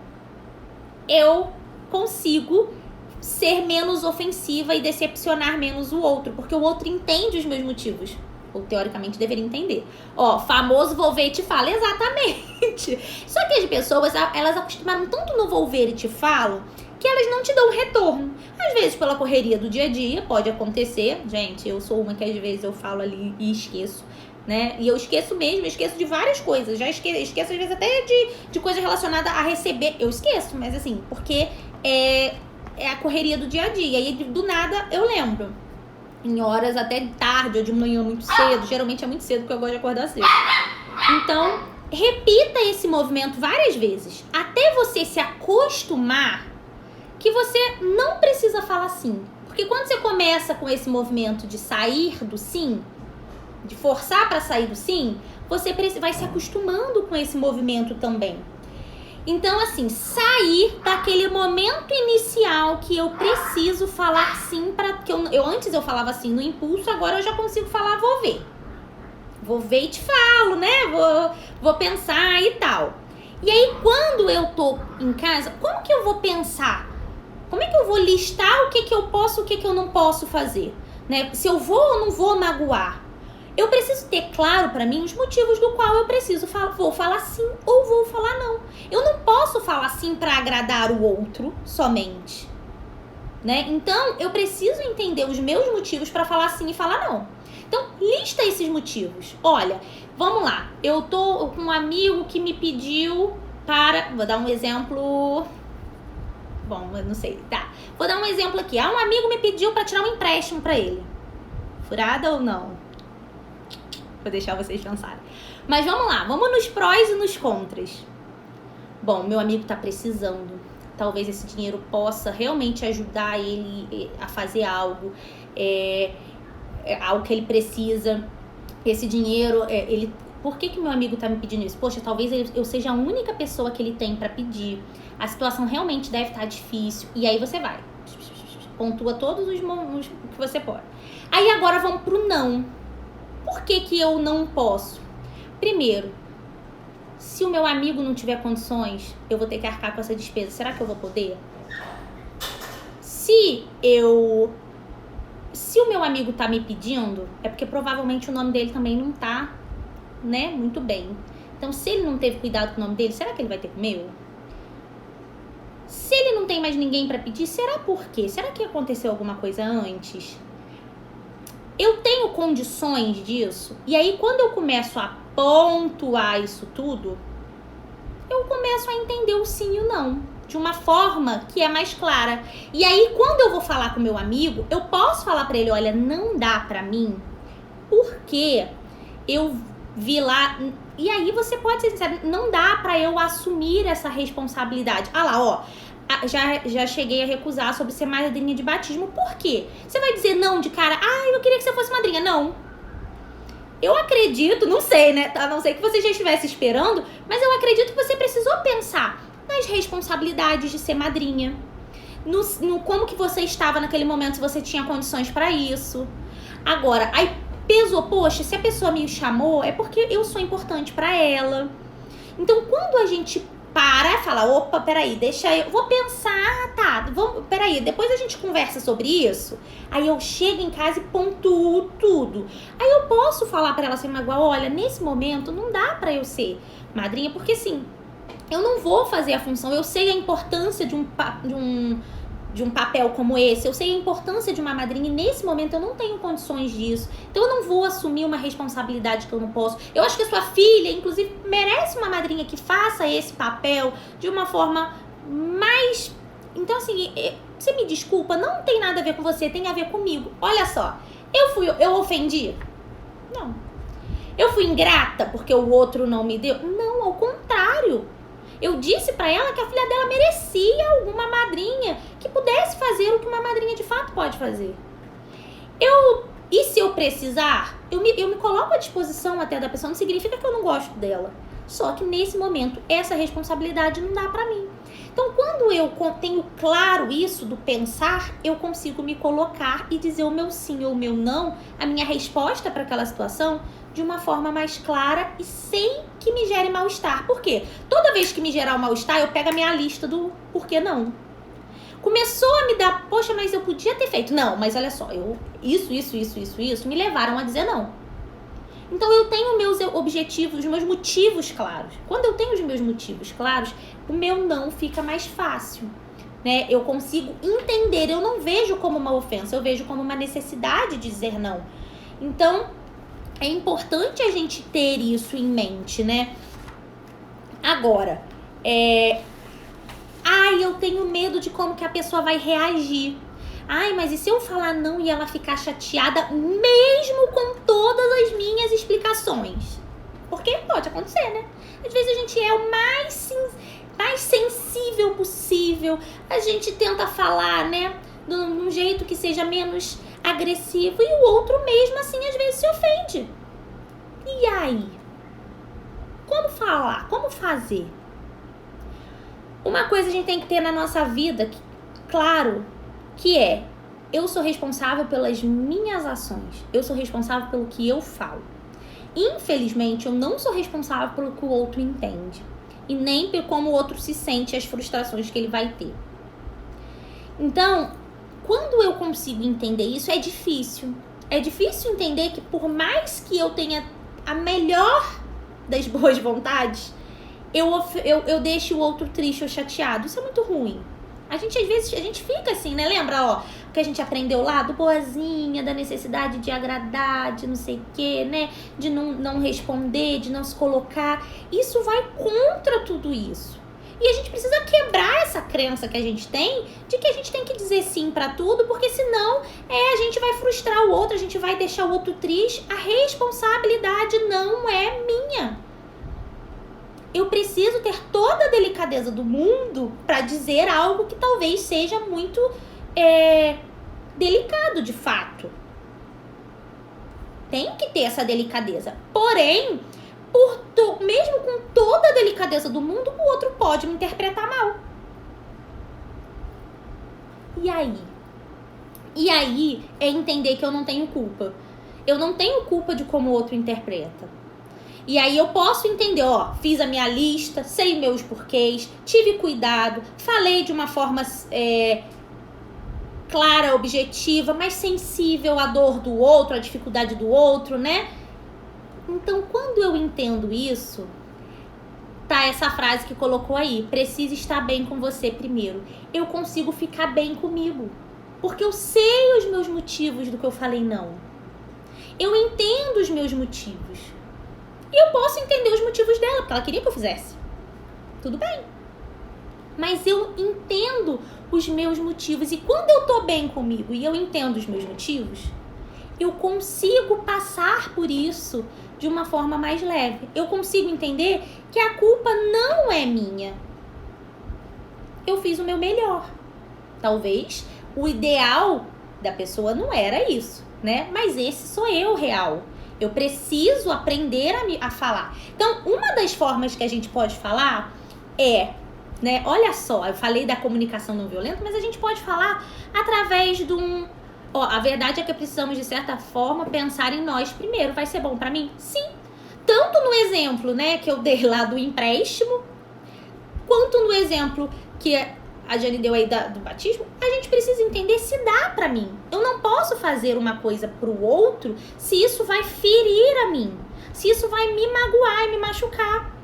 eu consigo ser menos ofensiva e decepcionar menos o outro, porque o outro entende os meus motivos, ou teoricamente deveria entender. Famoso vou ver e te falo, exatamente. Só que as pessoas, elas acostumaram tanto no vou ver e te falo, que elas não te dão retorno. Às vezes pela correria do dia a dia, pode acontecer, gente, eu sou uma que às vezes eu falo ali e esqueço, né? E eu esqueço mesmo, eu esqueço de várias coisas, já esqueço às vezes até de coisa relacionada a receber, eu esqueço, mas assim, porque é a correria do dia a dia. E do nada eu lembro. Em horas até tarde ou de manhã muito cedo. Geralmente é muito cedo porque eu gosto de acordar cedo. Então, repita esse movimento várias vezes. Até você se acostumar que você não precisa falar sim. Porque quando você começa com esse movimento de sair do sim, de forçar para sair do sim, você vai se acostumando com esse movimento também. Então, assim, sair daquele momento inicial que eu preciso falar sim, que eu antes eu falava assim no impulso, agora eu já consigo falar vou ver. Vou ver e te falo, né? Vou pensar e tal. E aí, quando eu tô em casa, como que eu vou pensar? Como é que eu vou listar o que eu posso, o que eu não posso fazer? Né? Se eu vou ou não vou magoar? Eu preciso ter claro pra mim os motivos do qual eu preciso vou falar sim ou vou falar não. Eu não posso falar sim pra agradar o outro somente, né? Então, eu preciso entender os meus motivos pra falar sim e falar não. Então, lista esses motivos. Olha, vamos lá. Eu tô com um amigo que me pediu vou dar um exemplo. Bom, eu não sei. Tá. Vou dar um exemplo aqui. Um amigo me pediu pra tirar um empréstimo pra ele. Furada ou não? Vou deixar vocês pensarem. Mas vamos lá, vamos nos prós e nos contras. Bom, meu amigo tá precisando. Talvez esse dinheiro possa realmente ajudar ele a fazer algo. Algo que ele precisa. esse dinheiro, por que meu amigo tá me pedindo isso? Poxa, talvez eu seja a única pessoa que ele tem pra pedir. A situação realmente deve estar difícil. E aí você vai, pontua todos os que você pode. Aí agora vamos pro não. Por que eu não posso? Primeiro, se o meu amigo não tiver condições, eu vou ter que arcar com essa despesa. Será que eu vou poder? Se o meu amigo tá me pedindo, é porque provavelmente o nome dele também não tá, né, muito bem. Então, se ele não teve cuidado com o nome dele, será que ele vai ter com o meu? Se ele não tem mais ninguém pra pedir, será por quê? Será que aconteceu alguma coisa antes? Eu tenho condições disso? E aí, quando eu começo a pontuar isso tudo, eu começo a entender o sim e o não, de uma forma que é mais clara. E aí, quando eu vou falar com meu amigo, eu posso falar pra ele, olha, não dá pra mim, porque eu vi lá... E aí você pode ser sincero, não dá pra eu assumir essa responsabilidade. Ah lá, ó, já cheguei a recusar sobre ser madrinha de batismo. Por quê? Você vai dizer não de cara, eu queria que você fosse madrinha. Não. Eu acredito, não sei, né? A não ser que você já estivesse esperando, mas eu acredito que você precisou pensar nas responsabilidades de ser madrinha. No como que você estava naquele momento, se você tinha condições pra isso. Agora, aí pesou, poxa, se a pessoa me chamou, é porque eu sou importante pra ela. Então, quando a gente para e fala, opa, peraí, deixa eu... Vou pensar, peraí, depois a gente conversa sobre isso. Aí eu chego em casa e pontuo tudo. Aí eu posso falar pra ela assim, Magoa, olha, nesse momento não dá pra eu ser madrinha, porque assim, eu não vou fazer a função, eu sei a importância de um papel como esse, eu sei a importância de uma madrinha e nesse momento eu não tenho condições disso, então eu não vou assumir uma responsabilidade que eu não posso. Eu acho que a sua filha, inclusive, merece uma madrinha que faça esse papel de uma forma mais... Então, assim, você me desculpa, não tem nada a ver com você, tem a ver comigo. Olha só, eu ofendi? Não. Eu fui ingrata porque o outro não me deu? Não, ao contrário. Eu disse pra ela que a filha dela merecia alguma madrinha que pudesse fazer o que uma madrinha de fato pode fazer. E se eu precisar, eu me coloco à disposição até da pessoa, não significa que eu não gosto dela. Só que nesse momento, essa responsabilidade não dá pra mim. Então, quando eu tenho claro isso do pensar, eu consigo me colocar e dizer o meu sim ou o meu não, a minha resposta para aquela situação, de uma forma mais clara e sem que me gere mal-estar. Por quê? Toda vez que me gerar o mal-estar, eu pego a minha lista do porquê não. Começou a me dar, poxa, mas eu podia ter feito. Não, mas olha só, isso, me levaram a dizer não. Então eu tenho meus objetivos, os meus motivos claros. Quando eu tenho os meus motivos claros, o meu não fica mais fácil, né? Eu consigo entender, eu não vejo como uma ofensa, eu vejo como uma necessidade de dizer não. Então, é importante a gente ter isso em mente, né? Agora, eu tenho medo de como que a pessoa vai reagir. Mas e se eu falar não e ela ficar chateada, mesmo com todas as minhas explicações? Porque pode acontecer, né? Às vezes a gente é o mais sensível possível. A gente tenta falar, né, de um jeito que seja menos agressivo e o outro mesmo assim às vezes se ofende. E aí? Como falar? Como fazer? Uma coisa a gente tem que ter na nossa vida, claro, que eu sou responsável pelas minhas ações. Eu sou responsável pelo que eu falo. Infelizmente, eu não sou responsável pelo que o outro entende. E nem por como o outro se sente, as frustrações que ele vai ter. Então, quando eu consigo entender isso, é difícil. É difícil entender que por mais que eu tenha a melhor das boas vontades, eu deixo o outro triste ou chateado. Isso é muito ruim. Às vezes, a gente fica assim, né? Lembra, o que a gente aprendeu lá do boazinha, da necessidade de agradar, de não sei o quê, né? De não responder, de não se colocar. Isso vai contra tudo isso. E a gente precisa quebrar essa crença que a gente tem de que a gente tem que dizer sim pra tudo, porque senão a gente vai frustrar o outro, a gente vai deixar o outro triste. A responsabilidade não é minha. Eu preciso ter toda a delicadeza do mundo para dizer algo que talvez seja muito delicado de fato. Tenho que ter essa delicadeza. Porém, mesmo com toda a delicadeza do mundo, o outro pode me interpretar mal. E aí? E aí é entender que eu não tenho culpa. Eu não tenho culpa de como o outro interpreta. E aí eu posso entender, ó, fiz a minha lista, sei meus porquês, tive cuidado, falei de uma forma clara, objetiva, mas sensível à dor do outro, à dificuldade do outro, né? Então, quando eu entendo isso, tá essa frase que colocou aí, precisa estar bem com você primeiro. Eu consigo ficar bem comigo, porque eu sei os meus motivos do que eu falei não. Eu entendo os meus motivos. E eu posso entender os motivos dela, porque ela queria que eu fizesse. Tudo bem. Mas eu entendo os meus motivos. E quando eu tô bem comigo e eu entendo os meus motivos, eu consigo passar por isso de uma forma mais leve. Eu consigo entender que a culpa não é minha. Eu fiz o meu melhor. Talvez o ideal da pessoa não era isso, né? Mas esse sou eu real. Eu preciso aprender a falar. Então, uma das formas que a gente pode falar é, né? Olha só, eu falei da comunicação não violenta, mas a gente pode falar através de um... Ó, a verdade é que precisamos, de certa forma, pensar em nós primeiro. Vai ser bom pra mim? Sim. Tanto no exemplo, né, que eu dei lá do empréstimo, quanto no exemplo que a Jane deu aí do batismo, a gente precisa entender se dá pra mim. Eu não posso fazer uma coisa pro outro se isso vai ferir a mim, se isso vai me magoar e me machucar.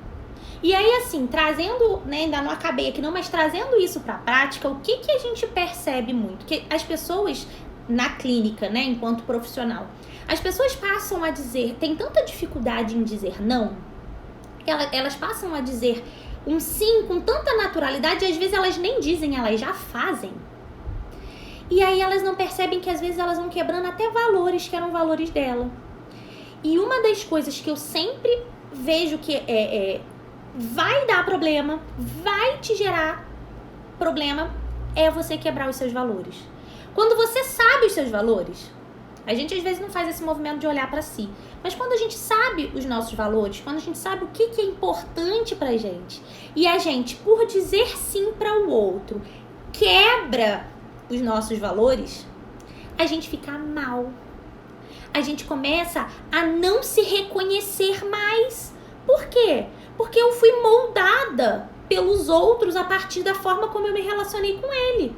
E aí, assim, trazendo, né, ainda não acabei aqui não, mas trazendo isso pra prática, o que a gente percebe muito? Que as pessoas na clínica, né, enquanto profissional, as pessoas passam a dizer, tem tanta dificuldade em dizer não, elas passam a dizer um sim com tanta naturalidade, e às vezes elas nem dizem, elas já fazem. E aí elas não percebem que às vezes elas vão quebrando até valores que eram valores dela. E uma das coisas que eu sempre vejo que vai dar problema, vai te gerar problema, é você quebrar os seus valores. Quando você sabe os seus valores, a gente às vezes não faz esse movimento de olhar pra si, mas quando a gente sabe os nossos valores, quando a gente sabe o que é importante pra gente, e a gente, por dizer sim para o outro, quebra os nossos valores, a gente fica mal. A gente começa a não se reconhecer mais. Por quê? Porque eu fui moldada pelos outros a partir da forma como eu me relacionei com ele.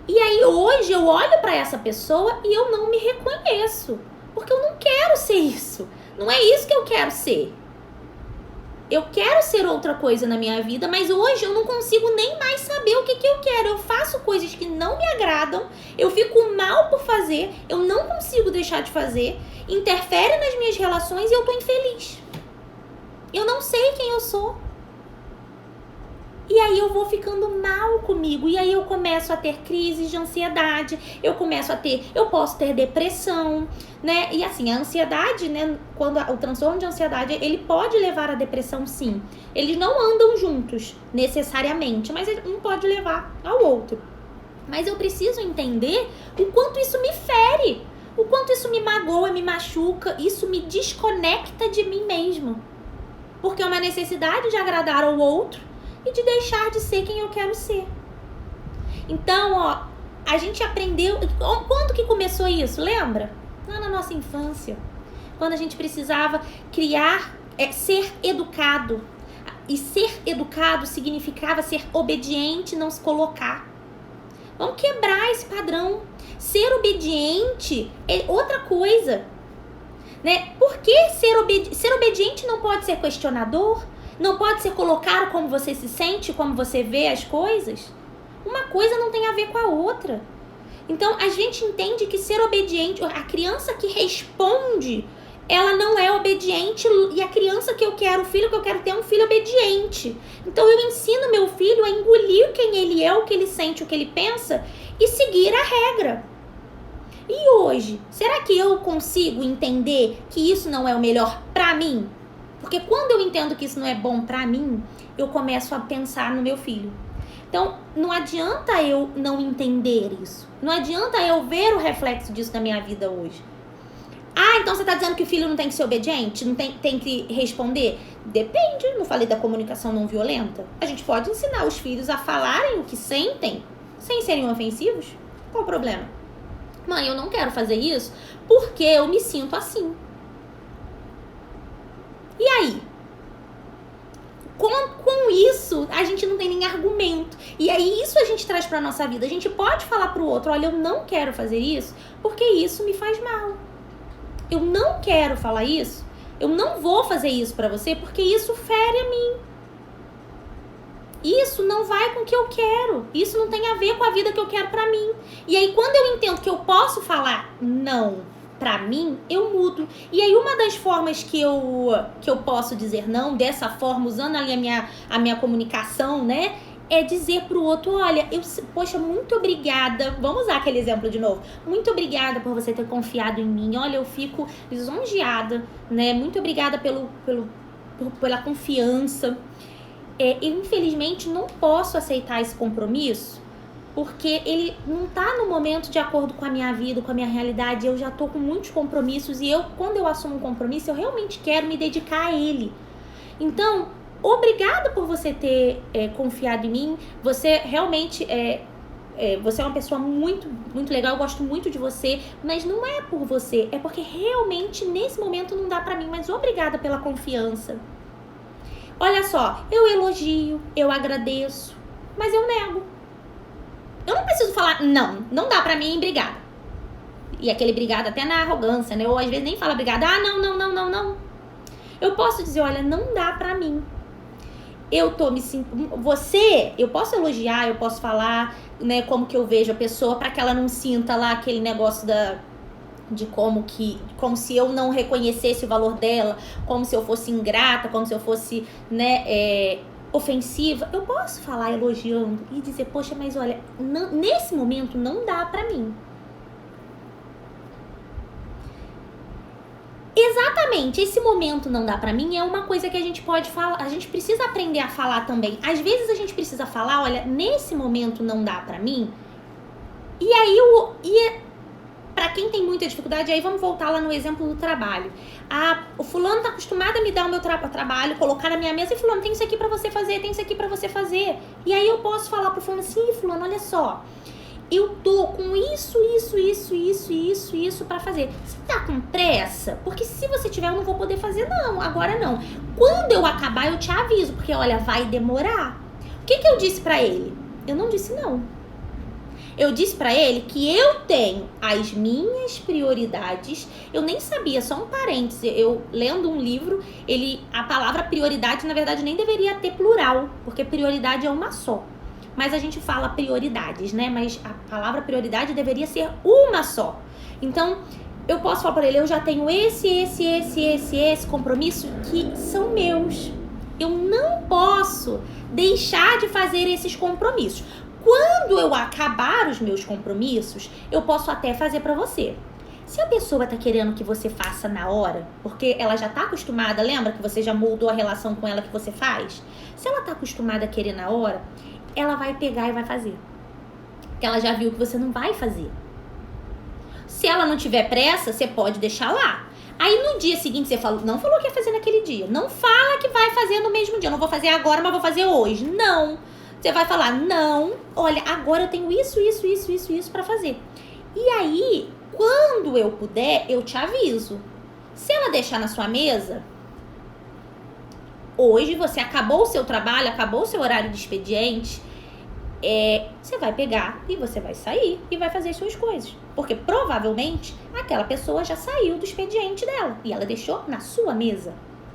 E aí hoje eu olho pra essa pessoa e eu não me reconheço. Porque eu não quero ser isso. Não é isso que eu quero ser. Eu quero ser outra coisa na minha vida, mas hoje eu não consigo nem mais saber o que eu quero. Eu faço coisas que não me agradam, eu fico mal por fazer, eu não consigo deixar de fazer, interfere nas minhas relações e eu tô infeliz. Eu não sei quem eu sou. E aí eu vou ficando mal comigo. E aí eu começo a ter crises de ansiedade. Eu posso ter depressão, né? E assim, a ansiedade, né? Quando o transtorno de ansiedade, ele pode levar à depressão, sim. Eles não andam juntos, necessariamente. Mas um pode levar ao outro. Mas eu preciso entender o quanto isso me fere. O quanto isso me magoa, me machuca. Isso me desconecta de mim mesma. Porque é uma necessidade de agradar ao outro e de deixar de ser quem eu quero ser. Então, ó, a gente aprendeu... Quando que começou isso? Lembra? Lá na nossa infância. Quando a gente precisava ser educado. E ser educado significava ser obediente, não se colocar. Vamos quebrar esse padrão. Ser obediente é outra coisa. Né? Por que ser obediente não pode ser questionador? Não pode ser colocado como você se sente, como você vê as coisas? Uma coisa não tem a ver com a outra. Então, a gente entende que ser obediente, a criança que responde, ela não é obediente, e a criança que eu quero, o filho que eu quero ter é um filho obediente. Então, eu ensino meu filho a engolir quem ele é, o que ele sente, o que ele pensa, e seguir a regra. E hoje, será que eu consigo entender que isso não é o melhor pra mim? Porque quando eu entendo que isso não é bom pra mim, eu começo a pensar no meu filho. Então, não adianta eu não entender isso. Não adianta eu ver o reflexo disso na minha vida hoje. Ah, então você tá dizendo que o filho não tem que ser obediente? Não tem que responder? Depende, não falei da comunicação não violenta? A gente pode ensinar os filhos a falarem o que sentem sem serem ofensivos? Qual o problema? Mãe, eu não quero fazer isso porque eu me sinto assim. E aí? Com isso, a gente não tem nem argumento. E aí, isso a gente traz pra nossa vida. A gente pode falar pro outro, olha, eu não quero fazer isso porque isso me faz mal. Eu não quero falar isso, eu não vou fazer isso pra você porque isso fere a mim. Isso não vai com o que eu quero. Isso não tem a ver com a vida que eu quero pra mim. E aí, quando eu entendo que eu posso falar não pra mim, eu mudo. E aí, uma das formas que eu posso dizer não, dessa forma, usando ali a minha comunicação, né? É dizer pro outro, olha, poxa, muito obrigada. Vamos usar aquele exemplo de novo. Muito obrigada por você ter confiado em mim. Olha, eu fico lisonjeada, né? Muito obrigada pela confiança. Eu, infelizmente, não posso aceitar esse compromisso porque ele não tá no momento de acordo com a minha vida, com a minha realidade. Eu já tô com muitos compromissos e quando eu assumo um compromisso, eu realmente quero me dedicar a ele. Então, obrigada por você ter confiado em mim. Você realmente você é uma pessoa muito, muito legal. Eu gosto muito de você. Mas não é por você. É porque realmente nesse momento não dá pra mim. Mas obrigada pela confiança. Olha só, eu elogio, eu agradeço. Mas eu nego. Eu não preciso falar, não dá pra mim, obrigada. E aquele obrigada até na arrogância, né? Ou às vezes nem fala obrigada. Ah, não. Eu posso dizer, olha, não dá pra mim. Eu tô me sentindo... eu posso elogiar, eu posso falar, né, como que eu vejo a pessoa pra que ela não sinta lá aquele negócio de como se eu não reconhecesse o valor dela, como se eu fosse ingrata, como se eu fosse, né, ofensiva. Eu posso falar elogiando e dizer, poxa, mas olha, nesse momento não dá pra mim. Exatamente, esse momento não dá pra mim é uma coisa que a gente pode falar, a gente precisa aprender a falar também. Às vezes a gente precisa falar, olha, nesse momento não dá pra mim. E aí, pra quem tem muita dificuldade, aí vamos voltar lá no exemplo do trabalho. O fulano tá acostumado a me dar o meu trabalho, colocar na minha mesa e fulano, tem isso aqui pra você fazer, tem isso aqui pra você fazer. E aí eu posso falar pro fulano assim, fulano, olha só, eu tô com isso pra fazer. Você tá com pressa? Porque se você tiver, eu não vou poder fazer não, agora não. Quando eu acabar, eu te aviso, porque olha, vai demorar. O que eu disse pra ele? Eu não disse não. Eu disse pra ele que eu tenho as minhas prioridades. Eu nem sabia, só um parêntese. Eu lendo um livro, a palavra prioridade, na verdade, nem deveria ter plural, porque prioridade é uma só. Mas a gente fala prioridades, né? Mas a palavra prioridade deveria ser uma só. Então, eu posso falar pra ele, eu já tenho esse compromisso que são meus. Eu não posso deixar de fazer esses compromissos. Quando eu acabar os meus compromissos, eu posso até fazer pra você. Se a pessoa tá querendo que você faça na hora, porque ela já tá acostumada, lembra que você já moldou a relação com ela que você faz? Se ela tá acostumada a querer na hora, ela vai pegar e vai fazer. Porque ela já viu que você não vai fazer. Se ela não tiver pressa, você pode deixar lá. Aí no dia seguinte você não falou que ia fazer naquele dia. Não fala que vai fazer no mesmo dia. Eu não vou fazer agora, mas vou fazer hoje. Não. Você vai falar, não, olha, agora eu tenho isso pra fazer. E aí, quando eu puder, eu te aviso. Se ela deixar na sua mesa, hoje você acabou o seu trabalho, acabou o seu horário de expediente, você vai pegar e você vai sair e vai fazer suas coisas. Porque provavelmente aquela pessoa já saiu do expediente dela e ela deixou na sua mesa,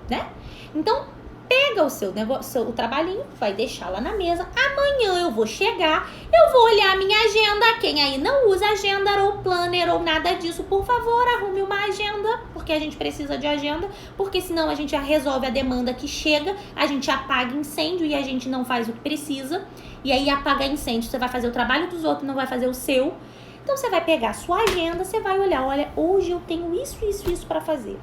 né? Então, pega o seu negócio, o trabalhinho, vai deixar lá na mesa. Amanhã eu vou chegar, eu vou olhar a minha agenda. Quem aí não usa agenda ou planner ou nada disso, por favor, arrume uma agenda, porque a gente precisa de agenda, porque senão a gente já resolve a demanda que chega, a gente apaga incêndio e a gente não faz o que precisa. E aí apagar incêndio, você vai fazer o trabalho dos outros, não vai fazer o seu. Então você vai pegar a sua agenda, você vai olhar, olha, hoje eu tenho isso pra fazer.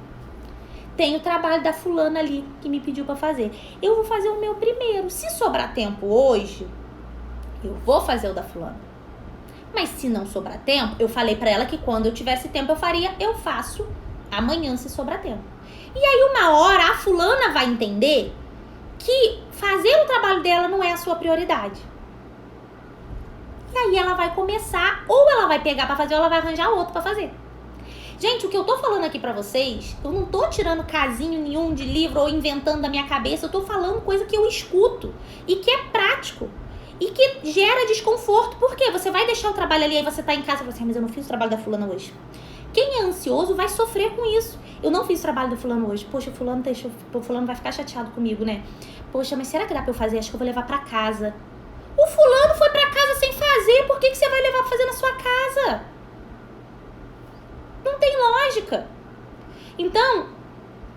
Tem o trabalho da fulana ali que me pediu pra fazer. Eu vou fazer o meu primeiro. Se sobrar tempo hoje, eu vou fazer o da fulana. Mas se não sobrar tempo, eu falei pra ela que quando eu tivesse tempo eu faria, eu faço amanhã se sobrar tempo. E aí uma hora a fulana vai entender que fazer o trabalho dela não é a sua prioridade. E aí ela vai começar, ou ela vai pegar pra fazer, ou ela vai arranjar outro pra fazer. Gente, o que eu tô falando aqui pra vocês, eu não tô tirando casinho nenhum de livro ou inventando da minha cabeça, eu tô falando coisa que eu escuto e que é prático e que gera desconforto. Por quê? Você vai deixar o trabalho ali, aí você tá em casa e fala assim, mas eu não fiz o trabalho da fulana hoje. Quem é ansioso vai sofrer com isso. Eu não fiz o trabalho do fulano hoje. Poxa, o fulano vai ficar chateado comigo, né? Poxa, mas será que dá pra eu fazer? Acho que eu vou levar pra casa. O fulano foi pra casa sem fazer, por que você vai levar pra fazer na sua casa? Não tem lógica. Então,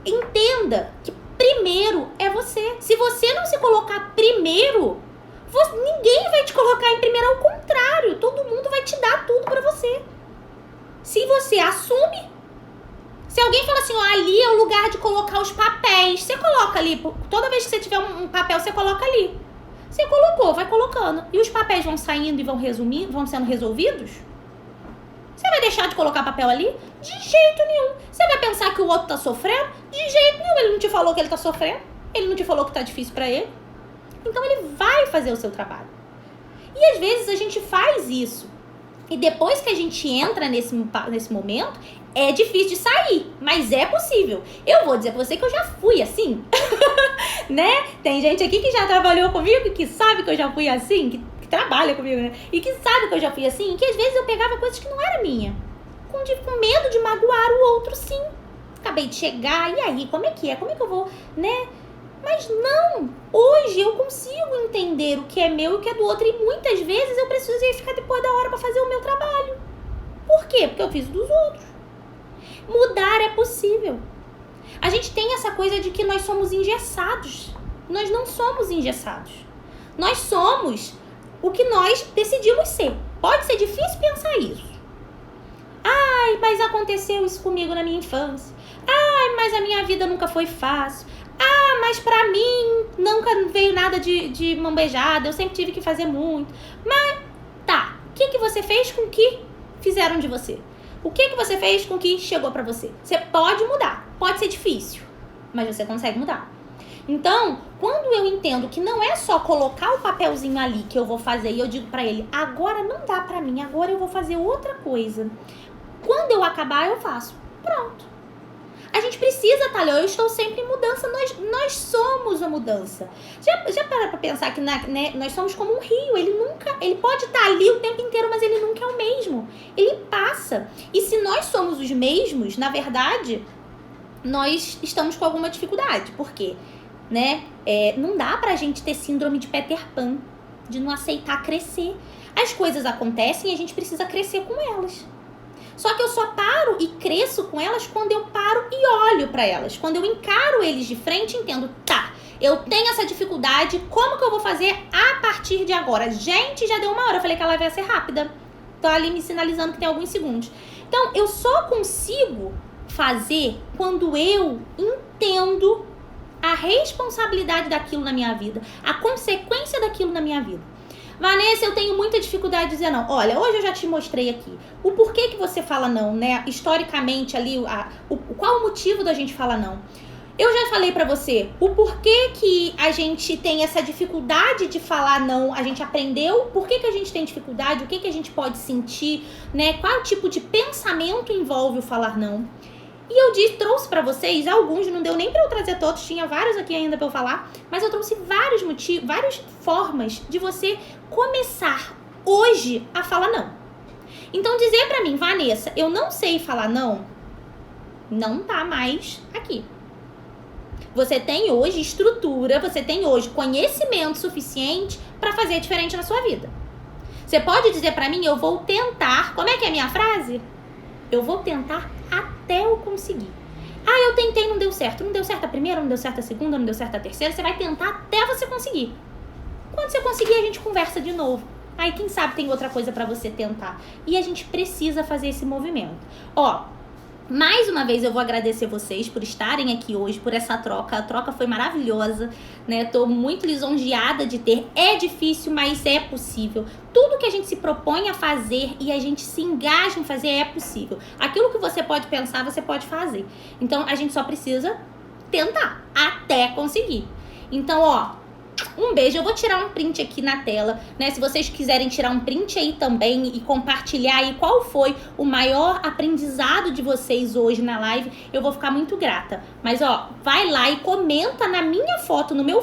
entenda que primeiro é você. Se você não se colocar primeiro, ninguém vai te colocar em primeiro, ao contrário, todo mundo vai te dar tudo pra você. Se você assume, se alguém fala assim, ó, ali é o lugar de colocar os papéis, você coloca ali, toda vez que você tiver um papel, você coloca ali. Você colocou, vai colocando. E os papéis vão saindo e vão sendo resolvidos? Você vai deixar de colocar papel ali? De jeito nenhum. Você vai pensar que o outro tá sofrendo? De jeito nenhum. Ele não te falou que ele tá sofrendo. Ele não te falou que tá difícil pra ele. Então ele vai fazer o seu trabalho. E às vezes a gente faz isso. E depois que a gente entra nesse momento, é difícil de sair. Mas é possível. Eu vou dizer pra você que eu já fui assim. Né? Tem gente aqui que já trabalhou comigo, que sabe que eu já fui assim, que trabalha comigo, né? E que sabe que eu já fui assim, e que às vezes eu pegava coisas que não era minha. Com medo de magoar o outro, sim. Acabei de chegar, e aí, como é que é? Como é que eu vou, né? Mas não, hoje eu consigo entender o que é meu e o que é do outro, e muitas vezes eu precisei ficar depois da hora pra fazer o meu trabalho. Por quê? Porque eu fiz o dos outros. Mudar é possível. A gente tem essa coisa de que nós somos engessados. Nós não somos engessados. Nós somos o que nós decidimos ser. Pode ser difícil pensar isso. Ai, mas aconteceu isso comigo na minha infância. Ai, mas a minha vida nunca foi fácil. Ah, mas pra mim nunca veio nada de mão beijada. Eu sempre tive que fazer muito. Mas, tá. O que você fez com que fizeram de você? O que você fez com que chegou pra você? Você pode mudar. Pode ser difícil, mas você consegue mudar. Então, quando eu entendo que não é só colocar o papelzinho ali que eu vou fazer e eu digo pra ele, agora não dá pra mim, agora eu vou fazer outra coisa. Quando eu acabar, eu faço. Pronto. A gente precisa estar ali, eu estou sempre em mudança, nós somos a mudança. Já para pra pensar que né, nós somos como um rio, ele pode estar ali o tempo inteiro, mas ele nunca é o mesmo. Ele passa. E se nós somos os mesmos, na verdade, nós estamos com alguma dificuldade. Por quê? Né? Não dá pra gente ter síndrome de Peter Pan, de não aceitar crescer. As coisas acontecem e a gente precisa crescer com elas. Só que eu só paro e cresço com elas quando eu paro e olho pra elas. Quando eu encaro eles de frente e entendo, tá, eu tenho essa dificuldade, como que eu vou fazer a partir de agora? Gente, já deu 1 hora, eu falei que a live ia ser rápida. Tô ali me sinalizando que tem alguns segundos. Então, eu só consigo fazer quando eu entendo a responsabilidade daquilo na minha vida, a consequência daquilo na minha vida. Vanessa, eu tenho muita dificuldade de dizer não. Olha, hoje eu já te mostrei aqui o porquê que você fala não, né? Historicamente ali, qual o motivo da gente falar não. Eu já falei pra você o porquê que a gente tem essa dificuldade de falar não. A gente aprendeu por que a gente tem dificuldade, o que a gente pode sentir, né? Qual tipo de pensamento envolve o falar não. E eu trouxe pra vocês alguns, não deu nem pra eu trazer todos, tinha vários aqui ainda pra eu falar, mas eu trouxe vários motivos, várias formas de você começar hoje a falar não. Então dizer pra mim, Vanessa, eu não sei falar não tá mais aqui. Você tem hoje estrutura, você tem hoje conhecimento suficiente pra fazer diferente na sua vida. Você pode dizer pra mim, eu vou tentar, como é que é a minha frase? Eu vou tentar até eu conseguir. Ah, eu tentei, não deu certo. Não deu certo a primeira, não deu certo a segunda, não deu certo a terceira. Você vai tentar até você conseguir. Quando você conseguir, a gente conversa de novo. Aí, quem sabe, tem outra coisa pra você tentar. E a gente precisa fazer esse movimento. Ó, Mais uma vez eu vou agradecer vocês por estarem aqui hoje, por essa troca. A troca foi maravilhosa, né? Tô muito lisonjeada de ter. É difícil, mas é possível. Tudo que a gente se propõe a fazer e a gente se engaja em fazer é possível. Aquilo que você pode pensar, você pode fazer. Então a gente só precisa tentar até conseguir. Então, ó, um beijo. Eu vou tirar um print aqui na tela, né? Se vocês quiserem tirar um print aí também e compartilhar aí qual foi o maior aprendizado de vocês hoje na live, eu vou ficar muito grata. Mas, ó, vai lá e comenta na minha foto, no meu